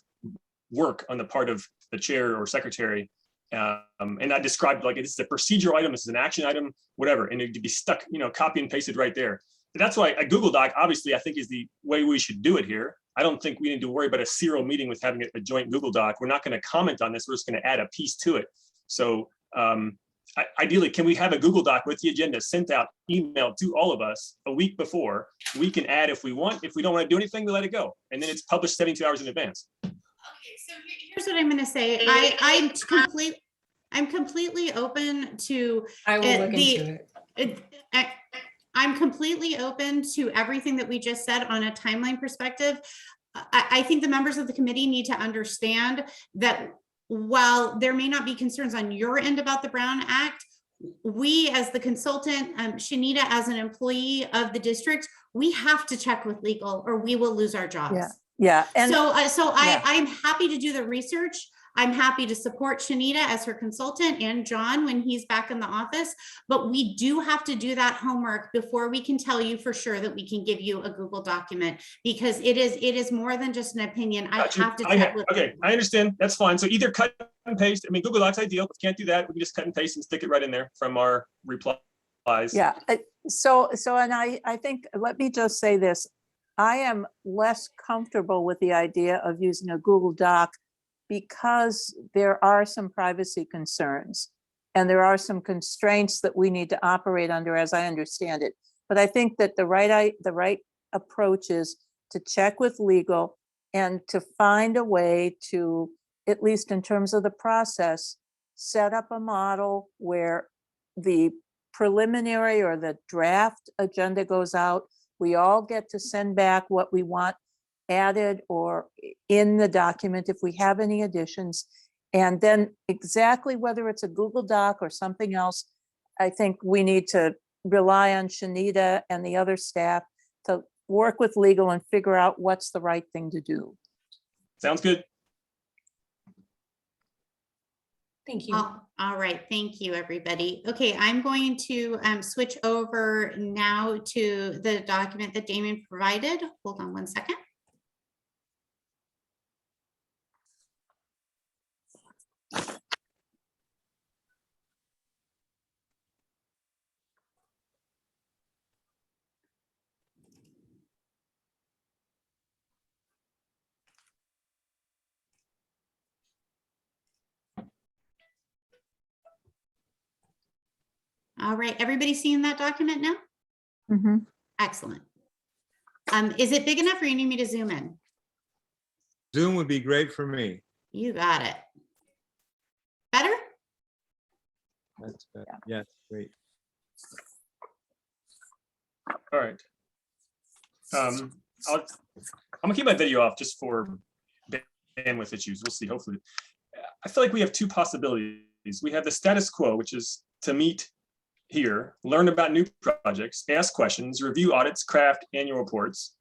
work on the part of the chair or secretary. And I described, like, this is a procedural item, this is an action item, whatever, and it'd be stuck, copy and pasted right there. But that's why a Google Doc, obviously, I think is the way we should do it here. I don't think we need to worry about a serial meeting with having a joint Google Doc. We're not going to comment on this. We're just going to add a piece to it. So ideally, can we have a Google Doc with the agenda sent out, emailed to all of us a week before? We can add if we want. If we don't want to do anything, we let it go. And then it's published 72 hours in advance. Okay, so here's what I'm going to say. I'm completely open to I will look into it. I'm completely open to everything that we just said on a timeline perspective. I think the members of the committee need to understand that while there may not be concerns on your end about the Brown Act, we as the consultant, Shanita as an employee of the district, we have to check with legal or we will lose our jobs. Yeah. And I'm happy to do the research. I'm happy to support Shanita as her consultant and John when he's back in the office, but we do have to do that homework before we can tell you for sure that we can give you a Google document, because it is more than just an opinion. I have to check with. Okay, I understand. That's fine. So either cut and paste. I mean, Google Docs ideal. If we can't do that, we can just cut and paste and stick it right in there from our replies. yeah. So, and I think, let me just say this. I am less comfortable with the idea of using a Google Doc because there are some privacy concerns and there are some constraints that we need to operate under, as I understand it. But I think that the right approach is to check with legal and to find a way to, at least in terms of the process, set up a model where the preliminary or the draft agenda goes out. We all get to send back what we want added or in the document if we have any additions. And then exactly whether it's a Google Doc or something else, I think we need to rely on Shanita and the other staff to work with legal and figure out what's the right thing to do. Sounds good. Thank you. All right, thank you, everybody. Okay, I'm going to switch over now to the document that Damon provided. Hold on one second. All right, everybody seeing that document now? Mm-hmm. Excellent. Is it big enough or you need me to zoom in? Zoom would be great for me. You got it. Better? That's better. Yes, great. All right. I'm gonna keep my video off just for bandwidth issues. We'll see, hopefully. I feel like we have two possibilities. We have the status quo, which is to meet here, learn about new projects, ask questions, review audits, craft annual reports.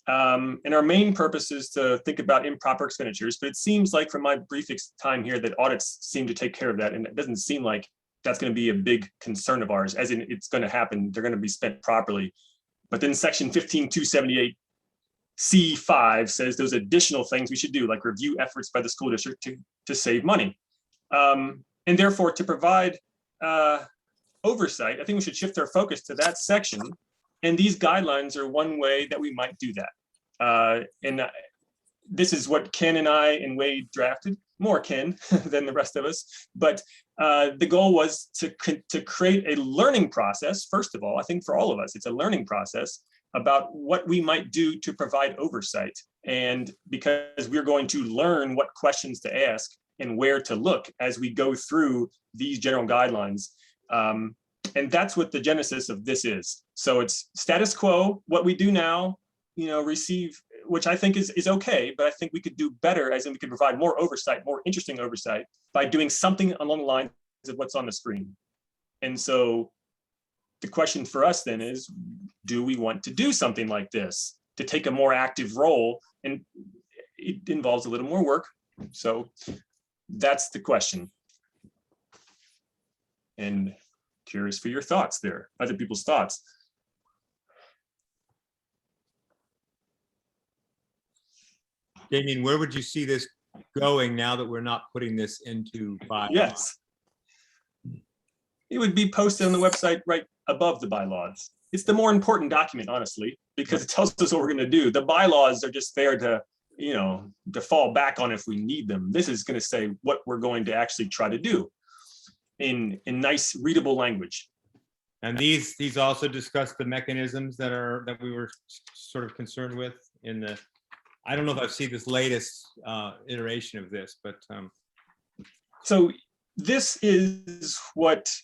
And our main purpose is to think about improper expenditures, but it seems like from my brief time here that audits seem to take care of that. And it doesn't seem like that's going to be a big concern of ours, as in it's going to happen. They're going to be spent properly. But then section 15278 C5 says those additional things we should do, like review efforts by the school district to save money. And therefore, to provide oversight, I think we should shift our focus to that section. And these guidelines are one way that we might do that. This is what Ken and I and Wade drafted, more Ken than the rest of us. But the goal was to create a learning process. First of all, I think for all of us, it's a learning process about what we might do to provide oversight. And because we're going to learn what questions to ask and where to look as we go through these general guidelines. And that's what the genesis of this is. So it's status quo, what we do now, receive, which I think is okay, but I think we could do better, as in we could provide more oversight, more interesting oversight by doing something along the lines of what's on the screen. And so the question for us then is, do we want to do something like this, to take a more active role? And it involves a little more work, So that's the question. And curious for your thoughts there, other people's thoughts. Damien, where would you see this going now that we're not putting this into bylaws? Yes. It would be posted on the website right above the bylaws. It's the more important document, honestly, because it tells us what we're going to do. The bylaws are just there to, you know, to fall back on if we need them. This is going to say what we're going to actually try to do in nice readable language. And these also discuss the mechanisms that we were sort of concerned with in the, I don't know if I've seen this latest iteration of this, but. So this is what,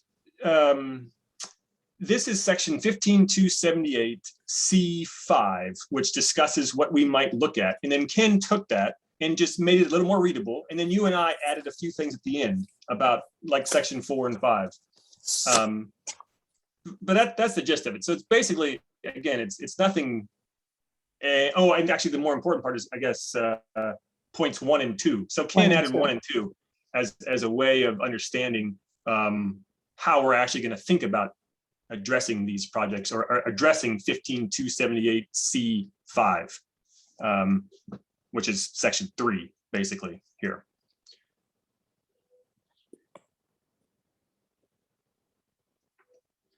this is section 15278C5, which discusses what we might look at. And then Ken took that and just made it a little more readable. And then you and I added a few things at the end about like section 4 and 5. But that's the gist of it. So it's basically, again, it's nothing. Oh, and actually the more important part is, I guess, points 1 and 2. So Ken added 1 and 2 as a way of understanding how we're actually going to think about addressing these projects or addressing 15278C5, which is section 3, basically here.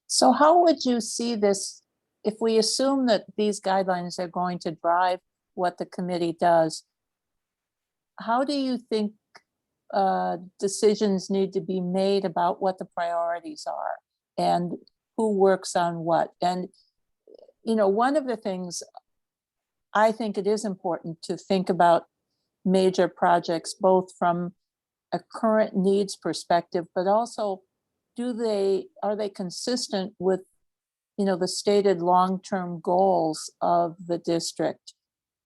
So how would you see this, if we assume that these guidelines are going to drive what the committee does? How do you think decisions need to be made about what the priorities are and who works on what? And, you know, one of the things I think it is important to think about major projects, both from a current needs perspective, but also are they consistent with, you know, the stated long-term goals of the district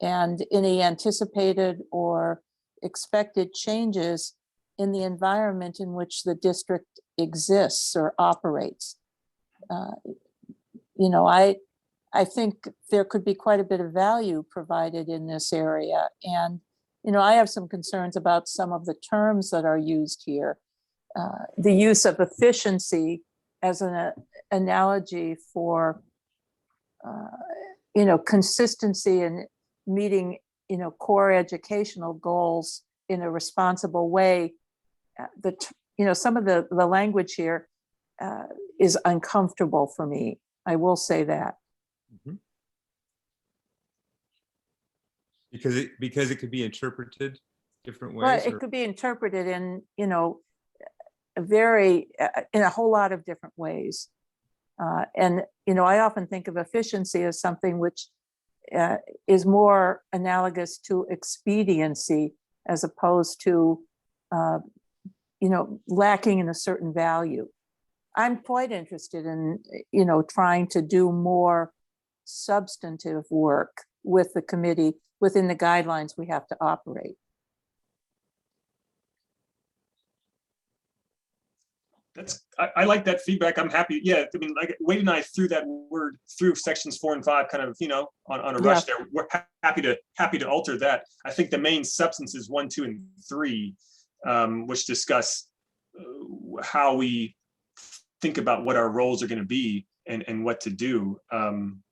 and any anticipated or expected changes in the environment in which the district exists or operates. You know, I think there could be quite a bit of value provided in this area. And, you know, I have some concerns about some of the terms that are used here. The use of efficiency as an analogy for, you know, consistency in meeting, you know, core educational goals in a responsible way. You know, some of the language here is uncomfortable for me. I will say that. Mm-hmm. Because it could be interpreted different ways. But it could be interpreted in, you know, in a whole lot of different ways. And, you know, I often think of efficiency as something which is more analogous to expediency as opposed to, you know, lacking in a certain value. I'm quite interested in, you know, trying to do more substantive work with the committee within the guidelines we have to operate. I like that feedback. I'm happy. Yeah, I mean, like Wade and I threw that word through sections 4 and 5 kind of, you know, on a rush there. We're happy to alter that. I think the main substance is 1, 2, and 3, which discuss how we think about what our roles are going to be and what to do.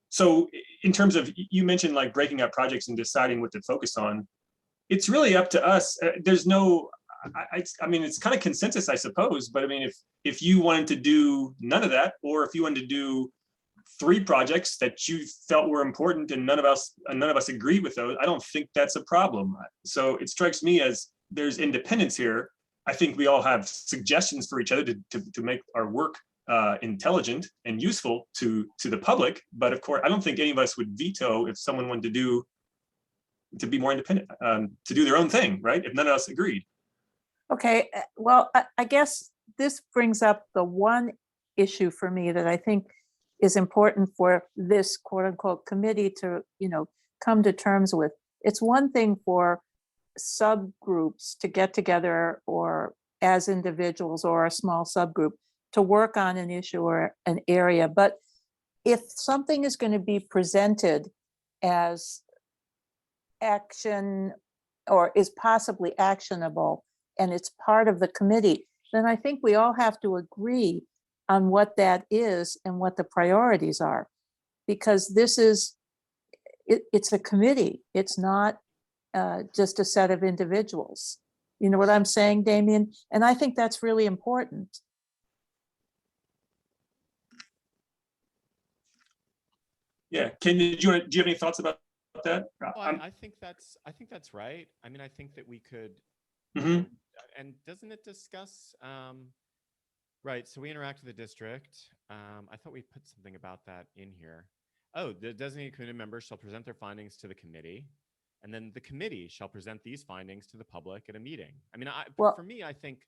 So in terms of, you mentioned like breaking up projects and deciding what to focus on, it's really up to us. There's no, I mean, it's kind of consensus, I suppose, but I mean, if you wanted to do none of that, or if you wanted to do 3 projects that you felt were important and none of us agree with those, I don't think that's a problem. So it strikes me as there's independence here. I think we all have suggestions for each other to make our work intelligent and useful to the public. But of course, I don't think any of us would veto if someone wanted to be more independent, to do their own thing, right? If none of us agreed. Okay, well, I guess this brings up the one issue for me that I think is important for this quote unquote committee to, you know, come to terms with. It's one thing for subgroups to get together or as individuals or a small subgroup to work on an issue or an area. But if something is going to be presented as action or is possibly actionable and it's part of the committee, then I think we all have to agree on what that is and what the priorities are. Because this is, it's a committee. It's not just a set of individuals. You know what I'm saying, Damien? And I think that's really important. Yeah, Ken, do you have any thoughts about that? Well, I think that's right. I mean, I think that we could, Mhm. and doesn't it discuss, right, so we interact with the district. I thought we put something about that in here. Oh, the designated committee members shall present their findings to the committee, and then the committee shall present these findings to the public at a meeting. I mean, Well- for me, I think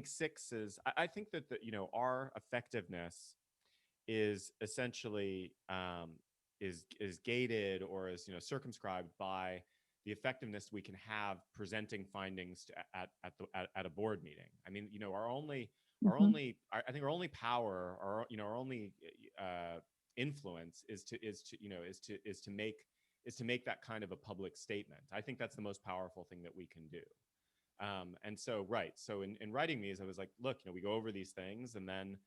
6 is, I think that our effectiveness is essentially is gated or is circumscribed by the effectiveness we can have presenting findings at a board meeting. I mean, our only I think our only power, or our only influence is to make that kind of a public statement. I think that's the most powerful thing that we can do. And so, right. So in writing these, I was like, look, we go over these things, and then,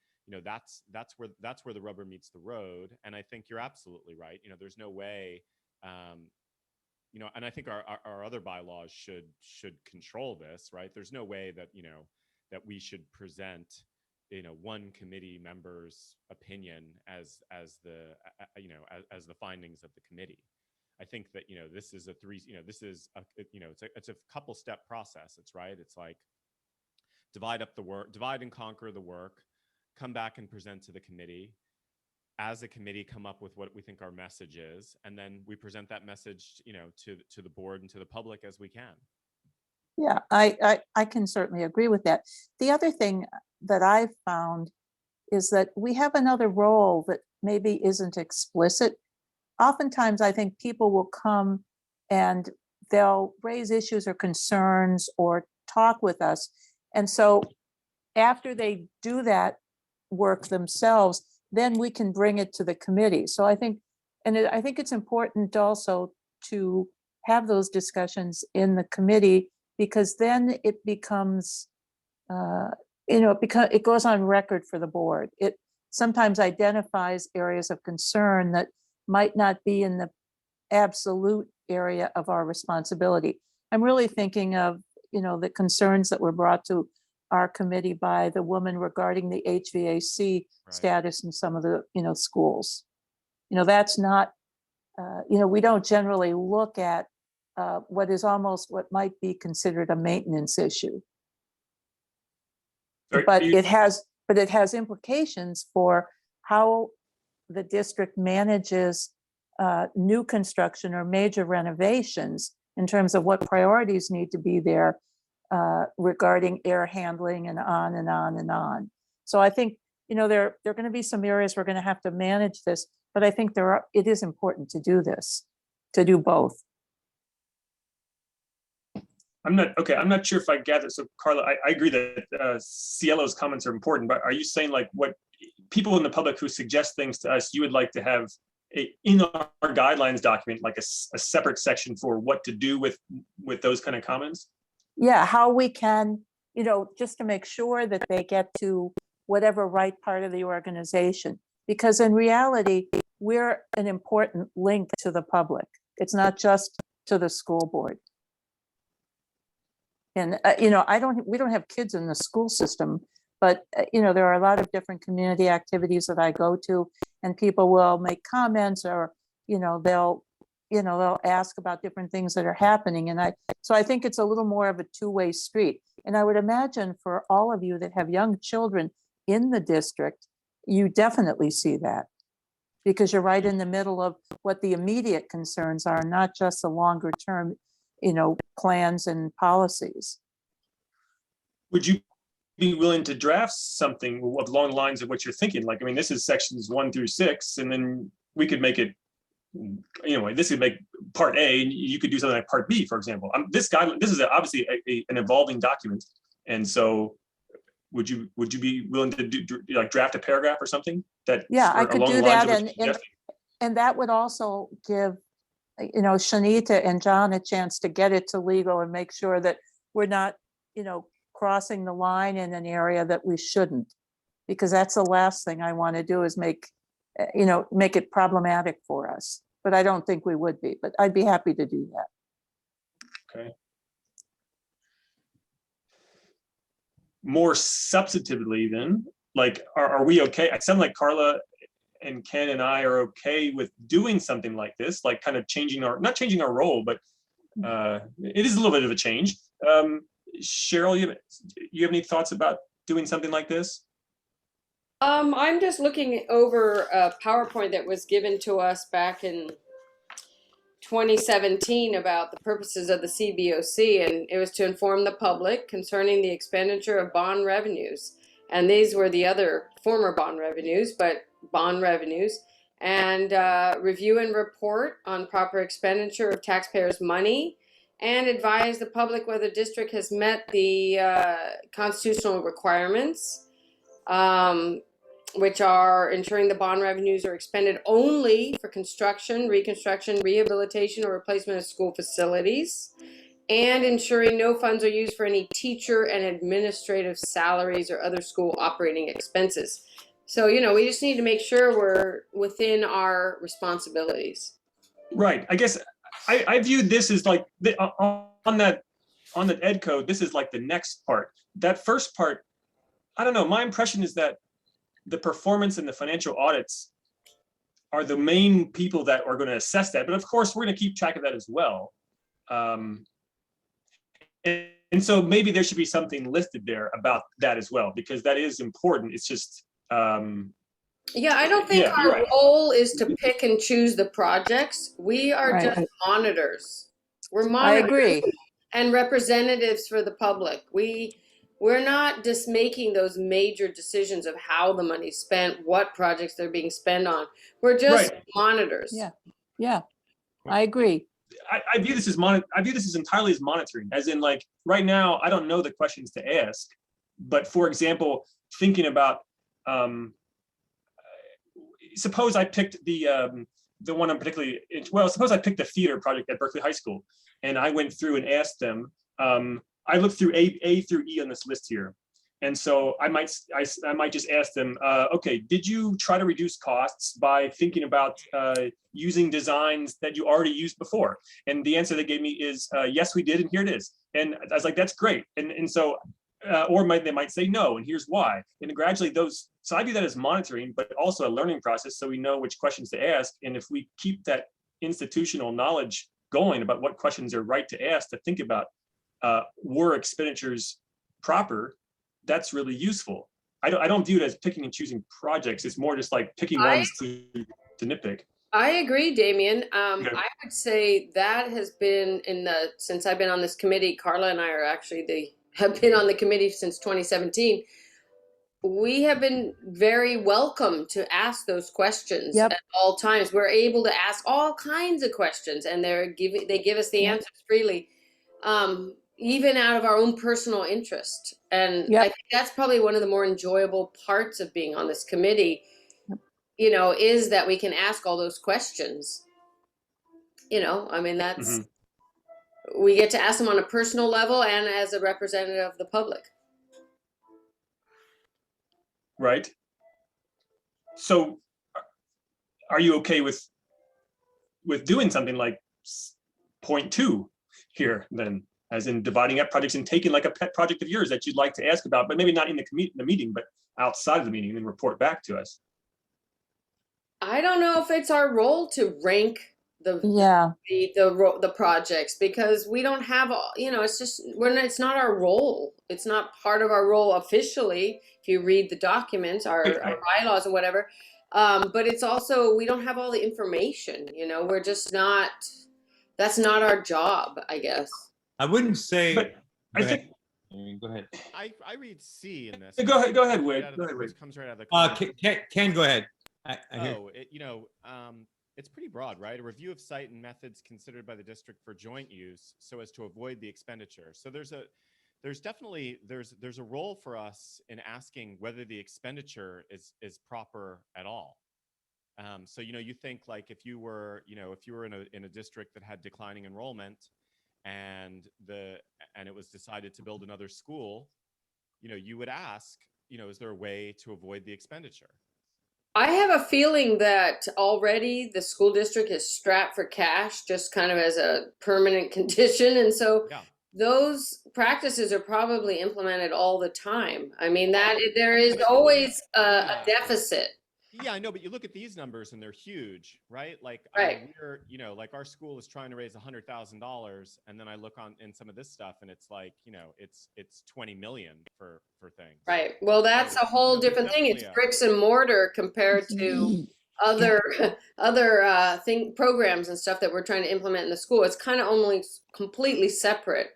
that's where the rubber meets the road. And I think you're absolutely right. There's no way, and I think our other bylaws should control this, right? There's no way that, that we should present, one committee member's opinion as the findings of the committee. I think that, this is it's a couple step process. It's right. It's like divide up the work, divide and conquer the work, come back and present to the committee. As a committee, come up with what we think our message is, and then we present that message, to the board and to the public as we can. Yeah, I can certainly agree with that. The other thing that I've found is that we have another role that maybe isn't explicit. Oftentimes, I think people will come and they'll raise issues or concerns or talk with us. And so after they do that work themselves, then we can bring it to the committee. So I think, I think it's important also to have those discussions in the committee, because then it becomes, it goes on record for the board. It sometimes identifies areas of concern that might not be in the absolute area of our responsibility. I'm really thinking of, the concerns that were brought to our committee by the woman regarding the HVAC status in some of the, schools. That's not, we don't generally look at what is almost what might be considered a maintenance issue. But it has implications for how the district manages new construction or major renovations in terms of what priorities need to be there regarding air handling and on and on and on. So I think, there are going to be some areas we're going to have to manage this, but I think it is important to do this, to do both. I'm not sure if I gather. So Carla, I agree that Cielo's comments are important, but are you saying like what people in the public who suggest things to us, you would like to have in our guidelines document, like a separate section for what to do with those kind of comments? Yeah, how we can, just to make sure that they get to whatever right part of the organization, because in reality, we're an important link to the public. It's not just to the school board. And, we don't have kids in the school system, but, there are a lot of different community activities that I go to, and people will make comments or, they'll ask about different things that are happening. And so I think it's a little more of a two-way street. And I would imagine for all of you that have young children in the district, you definitely see that, because you're right in the middle of what the immediate concerns are, not just the longer term, plans and policies. Would you be willing to draft something along the lines of what you're thinking? Like, I mean, this is sections 1 through 6, and then we could make it, this would make part A, and you could do something like part B, for example. This is obviously an evolving document, and so would you be willing to do like draft a paragraph or something that? Yeah, I could do that, and that would also give you know, Shanita and John a chance to get it to legal and make sure that we're not, you know, crossing the line in an area that we shouldn't. Because that's the last thing I want to do is make, you know, make it problematic for us. But I don't think we would be, but I'd be happy to do that. Okay. More substantively then, like, are we okay? It sounds like Carla and Ken and I are okay with doing something like this, like kind of changing our, not changing our role, but it is a little bit of a change. Cheryl, you have any thoughts about doing something like this? I'm just looking over a PowerPoint that was given to us back in 2017 about the purposes of the CBOC, and it was to inform the public concerning the expenditure of bond revenues. And these were the other former bond revenues, but bond revenues, and review and report on proper expenditure of taxpayers' money, and advise the public whether the district has met the constitutional requirements, which are ensuring the bond revenues are expended only for construction, reconstruction, rehabilitation, or replacement of school facilities, and ensuring no funds are used for any teacher and administrative salaries or other school operating expenses. So, you know, we just need to make sure we're within our responsibilities. Right. I guess I viewed this as like on that ed code, this is like the next part. That first part, I don't know, my impression is that the performance and the financial audits are the main people that are going to assess that. But of course, we're going to keep track of that as well. And so maybe there should be something listed there about that as well, because that is important. It's just, yeah, I don't think our right. role is to pick and choose the projects. We are Right. just monitors. We're I monitors agree. and representatives for the public. We're not just making those major decisions of how the money's spent, what projects they're being spent on. We're just Right. monitors. Yeah. Yeah, I agree. I view this as I view this as entirely as monitoring, as in, like, right now, I don't know the questions to ask. But for example, thinking about, suppose I picked the one I'm particularly, well, suppose I picked the theater project at Berkeley High School, and I went through and asked them, I looked through A through E on this list here. And so I might just ask them, okay, did you try to reduce costs by thinking about using designs that you already used before? And the answer they gave me is, yes, we did, and here it is. And I was like, that's great. And so, or they might say no, and here's why. And gradually so I view that as monitoring, but also a learning process, so we know which questions to ask. And if we keep that institutional knowledge going about what questions are right to ask, to think about, were expenditures proper, that's really useful. I don't view it as picking and choosing projects. It's more just like picking ones to nitpick. I agree, Damien. Okay. I would say that has been since I've been on this committee, Carla and I are actually, have been on the committee since 2017. We have been very welcome to ask those questions. Yep. At all times. We're able to ask all kinds of questions, and they give us the Yep. answers freely. Even out of our own personal interest. And Yep. I think that's probably one of the more enjoyable parts of being on this committee, you know, is that we can ask all those questions. You know, I mean, that's, we get to ask them on a personal level and as a representative of the public. Right. So are you okay with doing something like point 2 here then? As in dividing up projects and taking like a pet project of yours that you'd like to ask about, but maybe not in the meeting, but outside of the meeting, and then report back to us. I don't know if it's our role to rank the projects, because we don't have, you know, it's just, it's not our role. It's not part of our role officially. If you read the documents, our bylaws or whatever, but it's also, we don't have all the information, you know, we're just not, that's not our job, I guess. I wouldn't say. But I think. Go ahead. I read C in this. Go ahead, Wade. It comes right out of the. Ken, go ahead. It's pretty broad, right? A review of site and methods considered by the district for joint use so as to avoid the expenditure. So there's definitely a role for us in asking whether the expenditure is proper at all. So, you think like if you were in a district that had declining enrollment and it was decided to build another school, you would ask, is there a way to avoid the expenditure? I have a feeling that already the school district is strapped for cash, just kind of as a permanent condition. And so Yeah. those practices are probably implemented all the time. I mean, there is always a deficit. Yeah, I know, but you look at these numbers and they're huge, right? Like, Right. we're, like our school is trying to raise $100,000, and then I look in some of this stuff, and it's like, it's 20 million for things. Right. Well, that's a whole different thing. It's bricks and mortar compared to other programs and stuff that we're trying to implement in the school. It's kind of only completely separate.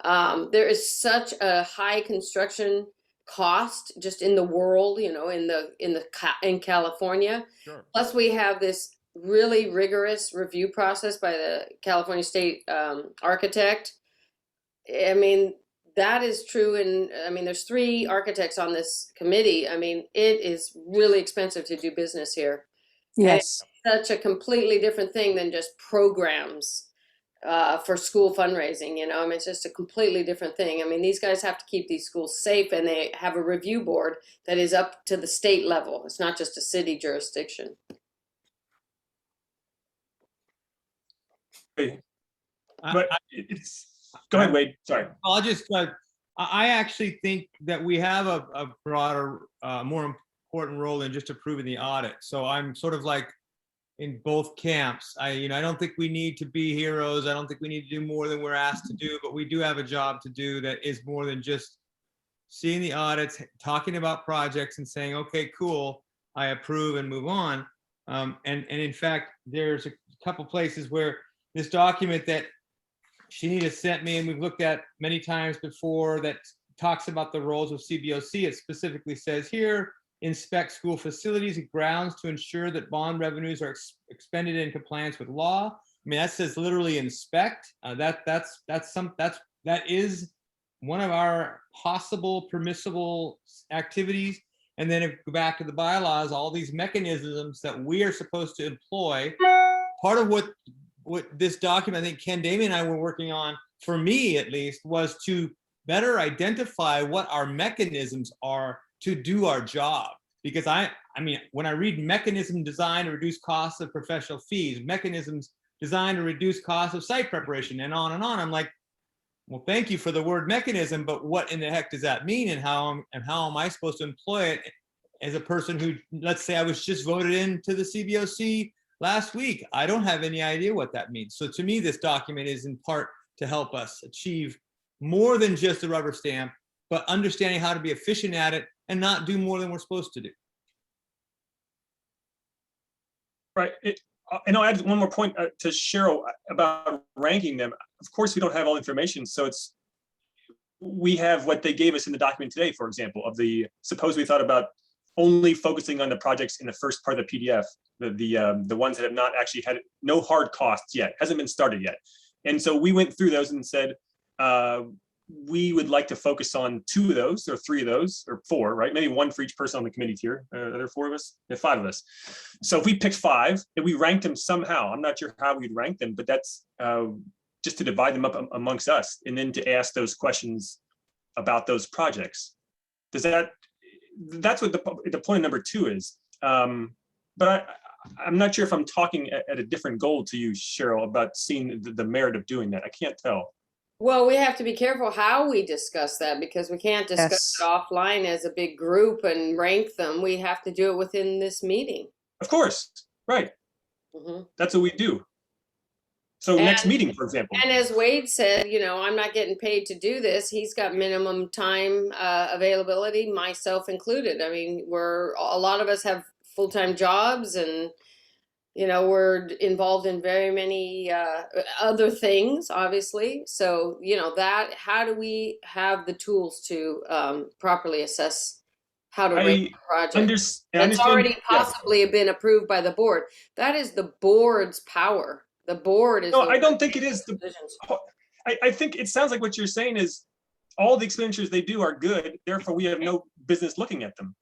There is such a high construction cost just in the world, in California. Sure. Plus, we have this really rigorous review process by the California State architect. I mean, that is true. And I mean, there's 3 architects on this committee. I mean, it is really expensive to do business here. Yes. And it's such a completely different thing than just programs for school fundraising. I mean, it's just a completely different thing. I mean, these guys have to keep these schools safe, and they have a review board that is up to the state level. It's not just a city jurisdiction. But it's, go ahead, Wade, sorry. I'll just, I actually think that we have a broader, more important role than just approving the audit. So I'm sort of like in both camps. I don't think we need to be heroes. I don't think we need to do more than we're asked to do, but we do have a job to do that is more than just seeing the audits, talking about projects and saying, okay, cool, I approve and move on. And in fact, there's a couple places where this document that Shanita sent me and we've looked at many times before that talks about the roles of CBOC. It specifically says here, inspect school facilities and grounds to ensure that bond revenues are expended in compliance with law. I mean, that says literally inspect. That is one of our possible permissible activities. And then if we go back to the bylaws, all these mechanisms that we are supposed to employ. Part of what this document, I think Ken, Damien, and I were working on, for me at least, was to better identify what our mechanisms are to do our job. Because I mean, when I read mechanism designed to reduce costs of professional fees, mechanisms designed to reduce costs of site preparation, and on, I'm like, well, thank you for the word mechanism, but what in the heck does that mean, and how am I supposed to employ it as a person who, let's say I was just voted into the CBOC last week? I don't have any idea what that means. So to me, this document is in part to help us achieve more than just a rubber stamp, but understanding how to be efficient at it and not do more than we're supposed to do. Right. And I'll add one more point to Cheryl about ranking them. Of course, we don't have all information. So we have what they gave us in the document today, for example, suppose we thought about only focusing on the projects in the first part of the PDF, the ones that have not actually had no hard costs yet, hasn't been started yet. And so we went through those and said, we would like to focus on 2 of those, or 3 of those, or 4, right? Maybe 1 for each person on the committee here. Are there 4 of us? Yeah, 5 of us. So if we picked 5, and we ranked them somehow, I'm not sure how we'd rank them, but that's just to divide them up amongst us, and then to ask those questions about those projects. That's what the point number 2 is. But I'm not sure if I'm talking at a different goal to you, Cheryl, about seeing the merit of doing that. I can't tell. Well, we have to be careful how we discuss that, because we can't discuss it offline as a big group and rank them. We have to do it within this meeting. Of course, right. Mm-hmm. That's what we do. So next meeting, for example. And as Wade said, I'm not getting paid to do this. He's got minimum time availability, myself included. I mean, a lot of us have full-time jobs, and we're involved in very many other things, obviously. So, how do we have the tools to properly assess how to rate the project? That's already possibly been approved by the board. That is the board's power. The board is. No, I don't think it is. I think it sounds like what you're saying is all the expenditures they do are good. Therefore, we have no business looking at them.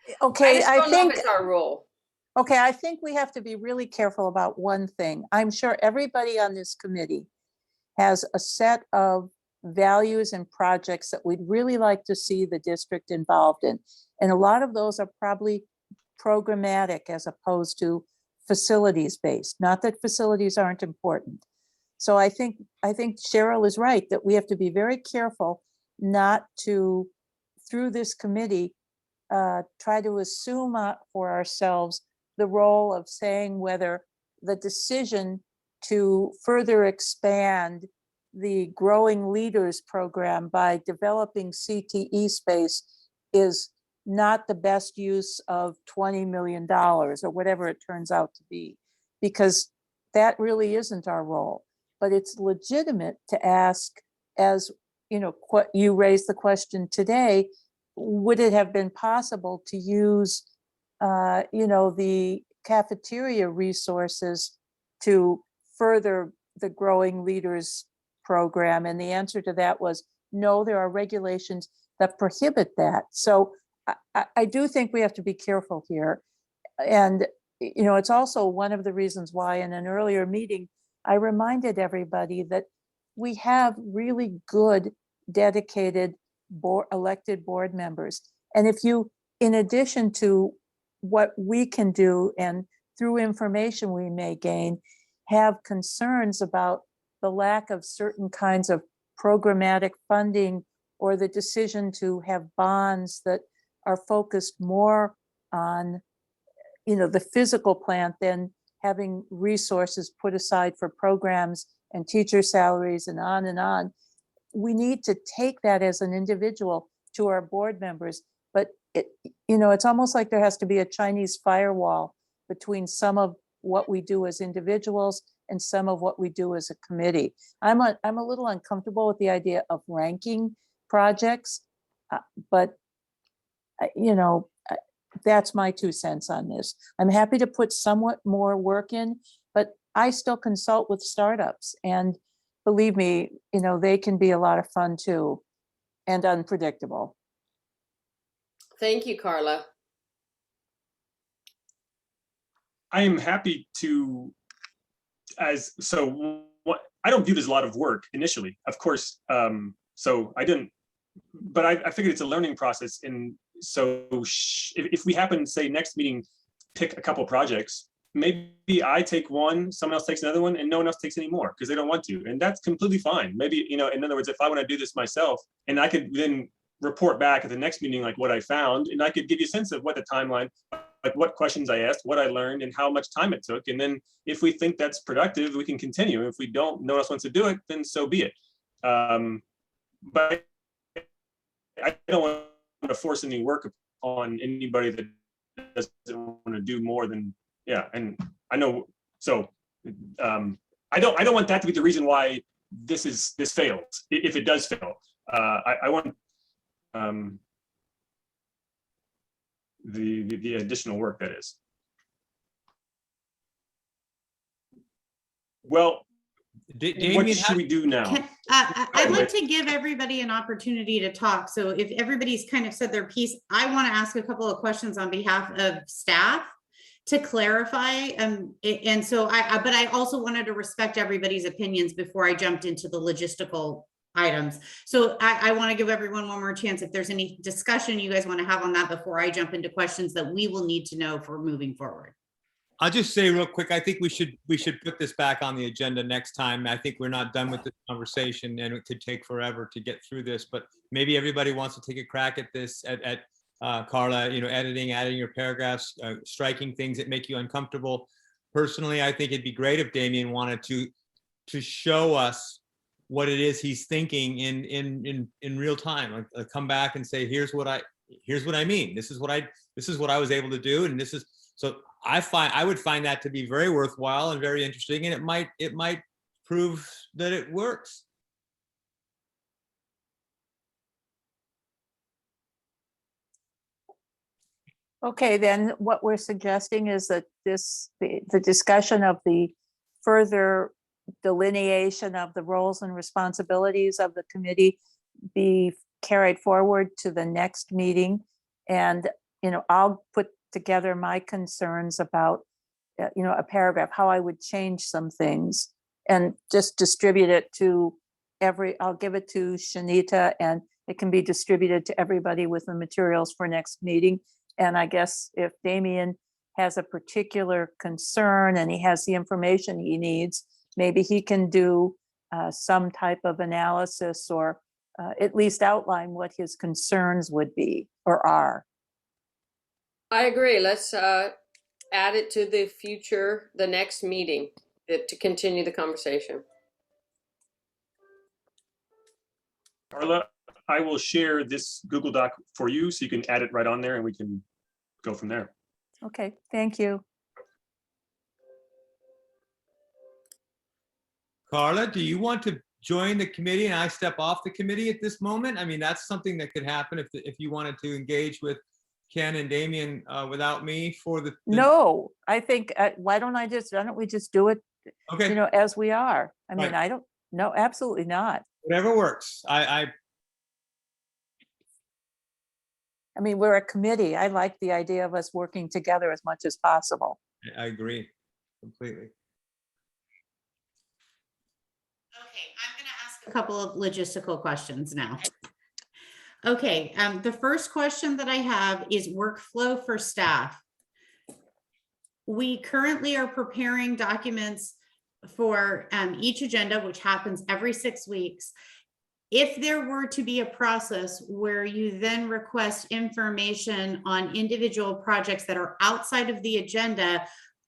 I Okay, just I don't know think, if it's our role. okay, I think we have to be really careful about one thing. I'm sure everybody on this committee has a set of values and projects that we'd really like to see the district involved in. And a lot of those are probably programmatic as opposed to facilities based. Not that facilities aren't important. So I think Cheryl is right that we have to be very careful not to, through this committee, try to assume for ourselves the role of saying whether the decision to further expand the Growing Leaders program by developing CTE space is not the best use of $20 million or whatever it turns out to be, because that really isn't our role. But it's legitimate to ask, as you know, you raised the question today, would it have been possible to use, the cafeteria resources to further the Growing Leaders program? And the answer to that was no, there are regulations that prohibit that. So I do think we have to be careful here. And, it's also one of the reasons why in an earlier meeting, I reminded everybody that we have really good, dedicated elected board members. And if you, in addition to what we can do and through information we may gain, have concerns about the lack of certain kinds of programmatic funding or the decision to have bonds that are focused more on, the physical plant than having resources put aside for programs and teacher salaries and on and on. We need to take that as an individual to our board members, but it's almost like there has to be a Chinese firewall between some of what we do as individuals and some of what we do as a committee. I'm a little uncomfortable with the idea of ranking projects, but that's my 2 cents on this. I'm happy to put somewhat more work in, but I still consult with startups, and believe me, they can be a lot of fun too, and unpredictable. Thank you, Carla. I am happy to, I don't view it as a lot of work initially, of course. So I didn't, but I figured it's a learning process. And so if we happen, say next meeting, pick a couple projects, maybe I take one, someone else takes another one, and no one else takes any more because they don't want to. And that's completely fine. Maybe, in other words, if I want to do this myself, and I could then report back at the next meeting, like what I found, and I could give you a sense of what the timeline, like what questions I asked, what I learned, and how much time it took. And then if we think that's productive, we can continue. If we don't, no one else wants to do it, then so be it. But I don't want to force any work on anybody that doesn't want to do more than, yeah. And I know, so I don't want that to be the reason why this fails, if it does fail. I want the additional work, that is. Well, what should we do now? I'd like to give everybody an opportunity to talk. So if everybody's kind of said their piece, I want to ask a couple of questions on behalf of staff to clarify. And so but I also wanted to respect everybody's opinions before I jumped into the logistical items. So I want to give everyone one more chance. If there's any discussion you guys want to have on that before I jump into questions that we will need to know for moving forward. I'll just say real quick, I think we should put this back on the agenda next time. I think we're not done with this conversation, and it could take forever to get through this, but maybe everybody wants to take a crack at this, at Carla, editing, adding your paragraphs, striking things that make you uncomfortable. Personally, I think it'd be great if Damien wanted to show us what it is he's thinking in real time. Like come back and say, here's what I mean. This is what I was able to do, and this is so. I would find that to be very worthwhile and very interesting, and it might prove that it works. Okay, then what we're suggesting is that the discussion of the further delineation of the roles and responsibilities of the committee be carried forward to the next meeting. And I'll put together my concerns about, a paragraph, how I would change some things and just distribute it to I'll give it to Shanita and it can be distributed to everybody with the materials for next meeting. And I guess if Damien has a particular concern and he has the information he needs, maybe he can do some type of analysis or at least outline what his concerns would be or are. I agree. Let's add it to the next meeting to continue the conversation. Carla, I will share this Google Doc for you so you can add it right on there and we can go from there. Okay, thank you. Carla, do you want to join the committee and I step off the committee at this moment? I mean, that's something that could happen if you wanted to engage with Ken and Damien without me for the. No, I think, why don't we just do it, Okay, as we are? I mean, Right. I don't, no, absolutely not. whatever works. I mean, we're a committee. I like the idea of us working together as much as possible. I agree completely. Okay, I'm going to ask a couple of logistical questions now. Okay, the first question that I have is workflow for staff. We currently are preparing documents for each agenda, which happens every 6 weeks. If there were to be a process where you then request information on individual projects that are outside of the agenda,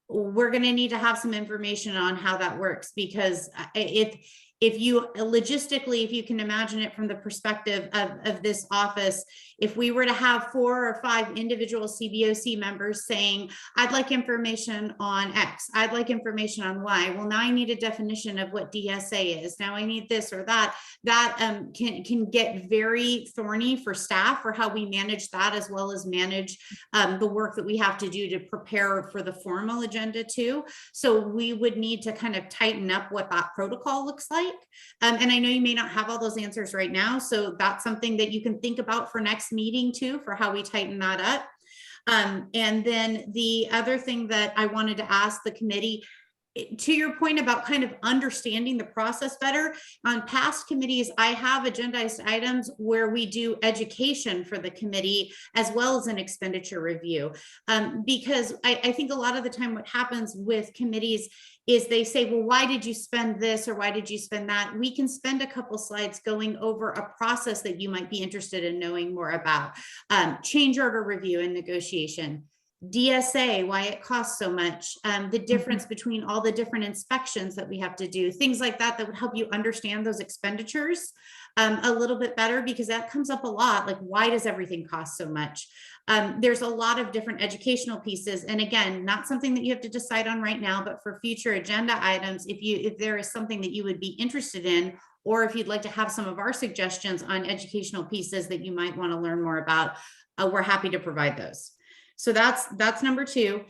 we're going to need to have some information on how that works, because if you logistically, if you can imagine it from the perspective of this office, if we were to have 4 or 5 individual CBOC members saying, I'd like information on X, I'd like information on Y. Well, now I need a definition of what DSA is. Now I need this or that. That can get very thorny for staff for how we manage that, as well as manage the work that we have to do to prepare for the formal agenda too. So we would need to kind of tighten up what that protocol looks like. And I know you may not have all those answers right now, so that's something that you can think about for next meeting too, for how we tighten that up. And then the other thing that I wanted to ask the committee, to your point about kind of understanding the process better, on past committees, I have agendized items where we do education for the committee as well as an expenditure review. Because I think a lot of the time what happens with committees is they say, well, why did you spend this or why did you spend that? We can spend a couple slides going over a process that you might be interested in knowing more about. Change order review and negotiation. DSA, why it costs so much, the difference between all the different inspections that we have to do, things like that, that would help you understand those expenditures a little bit better, because that comes up a lot. Like, why does everything cost so much? There's a lot of different educational pieces. And again, not something that you have to decide on right now, but for future agenda items, if there is something that you would be interested in, or if you'd like to have some of our suggestions on educational pieces that you might want to learn more about, we're happy to provide those. So that's number 2.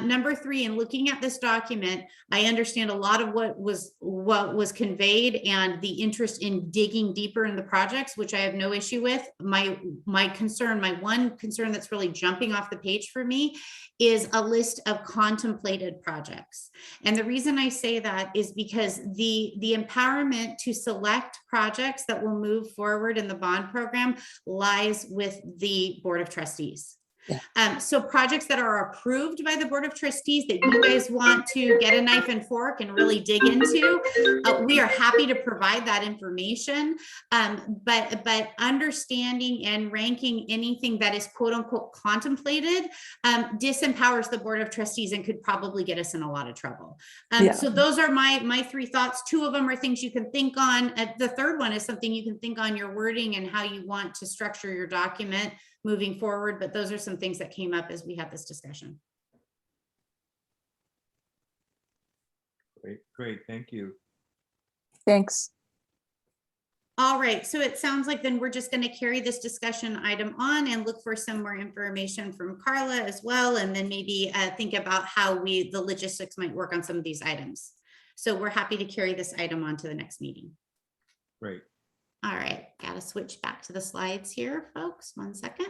Number 3, in looking at this document, I understand a lot of what was conveyed and the interest in digging deeper in the projects, which I have no issue with. My one concern that's really jumping off the page for me is a list of contemplated projects. And the reason I say that is because the empowerment to select projects that will move forward in the bond program lies with the Board of Trustees. Yeah. So projects that are approved by the Board of Trustees that you guys want to get a knife and fork and really dig into, we are happy to provide that information. But understanding and ranking anything that is quote unquote contemplated disempowers the Board of Trustees and could probably get us in a lot of trouble. So those are my 3 thoughts. 2 of them are things you can think on. The third one is something you can think on your wording and how you want to structure your document moving forward, but those are some things that came up as we had this discussion. Great, thank you. Thanks. All right, so it sounds like then we're just going to carry this discussion item on and look for some more information from Carla as well, and then maybe think about how the logistics might work on some of these items. So we're happy to carry this item on to the next meeting. Great. All right, got to switch back to the slides here, folks. 1 second.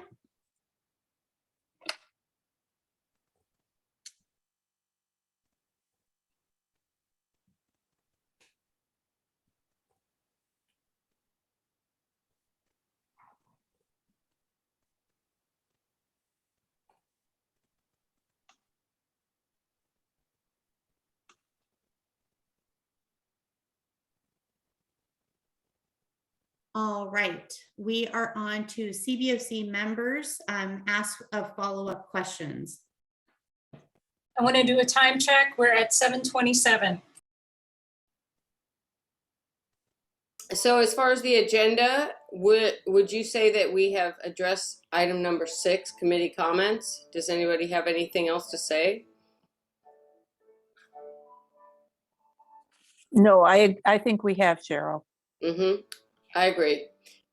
All right, we are on to CBOC members. Ask of follow-up questions. I want to do a time check. We're at 7:27. So as far as the agenda, would you say that we have addressed item number 6, committee comments? Does anybody have anything else to say? No, I think we have, Cheryl. Mm-hmm. I agree.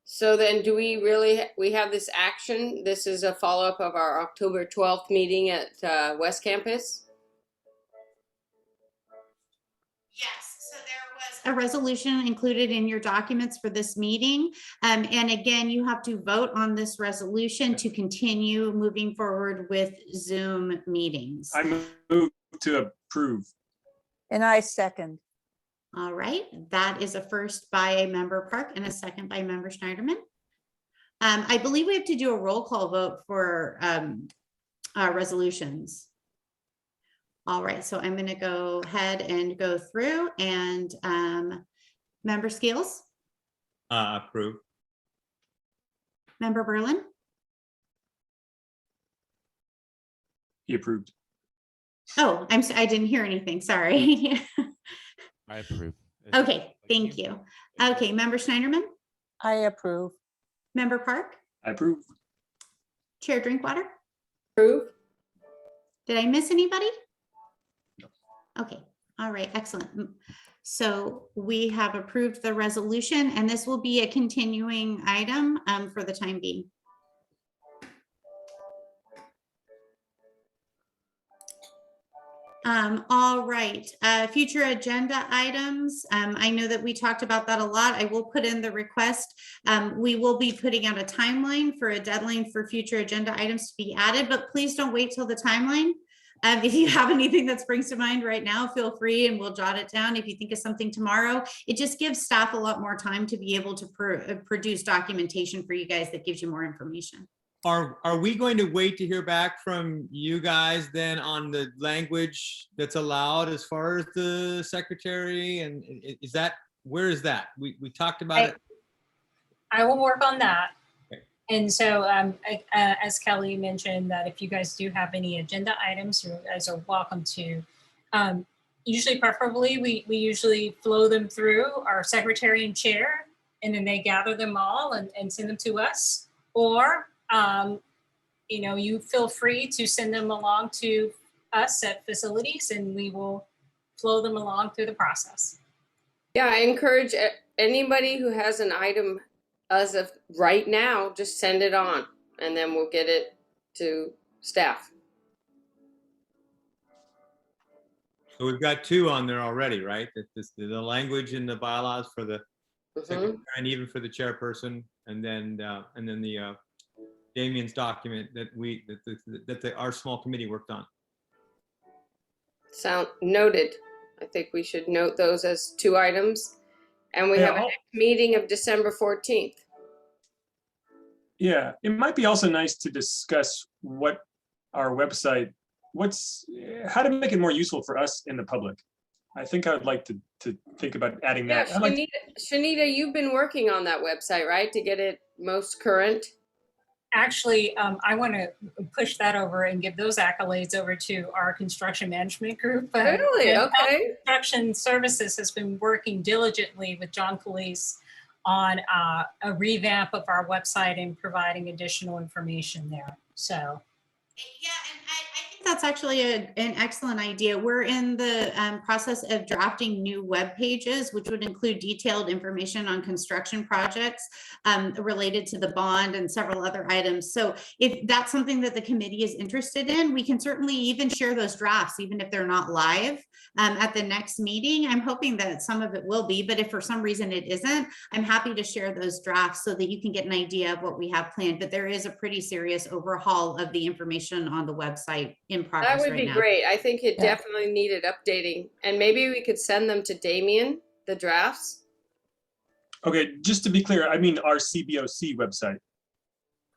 So then do we really, we have this action? This is a follow-up of our October 12th meeting at West Campus? Yes, so there was a resolution included in your documents for this meeting. And again, you have to vote on this resolution to continue moving forward with Zoom meetings. I move to approve. And I second. All right, that is a first by member Park and a second by member Schneiderman. I believe we have to do a roll call vote for resolutions. All right, so I'm going to go ahead and go through and member Skills, Approve. member Berlin, He approved. oh, I didn't hear anything, sorry. I approve. Okay, thank you. Okay, member Schneiderman, I approve. member Park, I approve. Chair Drinkwater. Approve? Did I miss anybody? Okay, all right, excellent. So we have approved the resolution and this will be a continuing item for the time being. All right, future agenda items. I know that we talked about that a lot. I will put in the request. We will be putting out a timeline for a deadline for future agenda items to be added, but please don't wait till the timeline. If you have anything that springs to mind right now, feel free and we'll jot it down. If you think of something tomorrow, it just gives staff a lot more time to be able to produce documentation for you guys that gives you more information. Are we going to wait to hear back from you guys then on the language that's allowed as far as the secretary? And is that, where is that? We talked about it. I will work on that. Okay. And so as Kelly mentioned, that if you guys do have any agenda items, you guys are welcome to. Usually, preferably, we usually flow them through our secretary and chair, and then they gather them all and send them to us. Or you know, you feel free to send them along to us at facilities and we will flow them along through the process. Yeah, I encourage anybody who has an item as of right now, just send it on and then we'll get it to staff. So we've got 2 on there already, right? The language in the bylaws for the secretary and even for the chairperson, and then the Damien's document that our small committee worked on. Sound noted. I think we should note those as 2 items. And we have a next meeting of December 14th. Yeah, it might be also nice to discuss what our website, how to make it more useful for us in the public. I think I would like to think about adding Yeah, that. Shanita, you've been working on that website, right? To get it most current? Actually, I want to push that over and give those accolades over to our construction management group. Really? Okay. Construction Services has been working diligently with John Calise on a revamp of our website and providing additional information there. So. Yeah, and I think that's actually an excellent idea. We're in the process of drafting new web pages, which would include detailed information on construction projects related to the bond and several other items. So if that's something that the committee is interested in, we can certainly even share those drafts, even if they're not live at the next meeting. I'm hoping that some of it will be, but if for some reason it isn't, I'm happy to share those drafts so that you can get an idea of what we have planned. But there is a pretty serious overhaul of the information on the website in progress. That would be great. I think it definitely needed updating. And maybe we could send them to Damien, the drafts. Okay, just to be clear, I mean our CBOC website.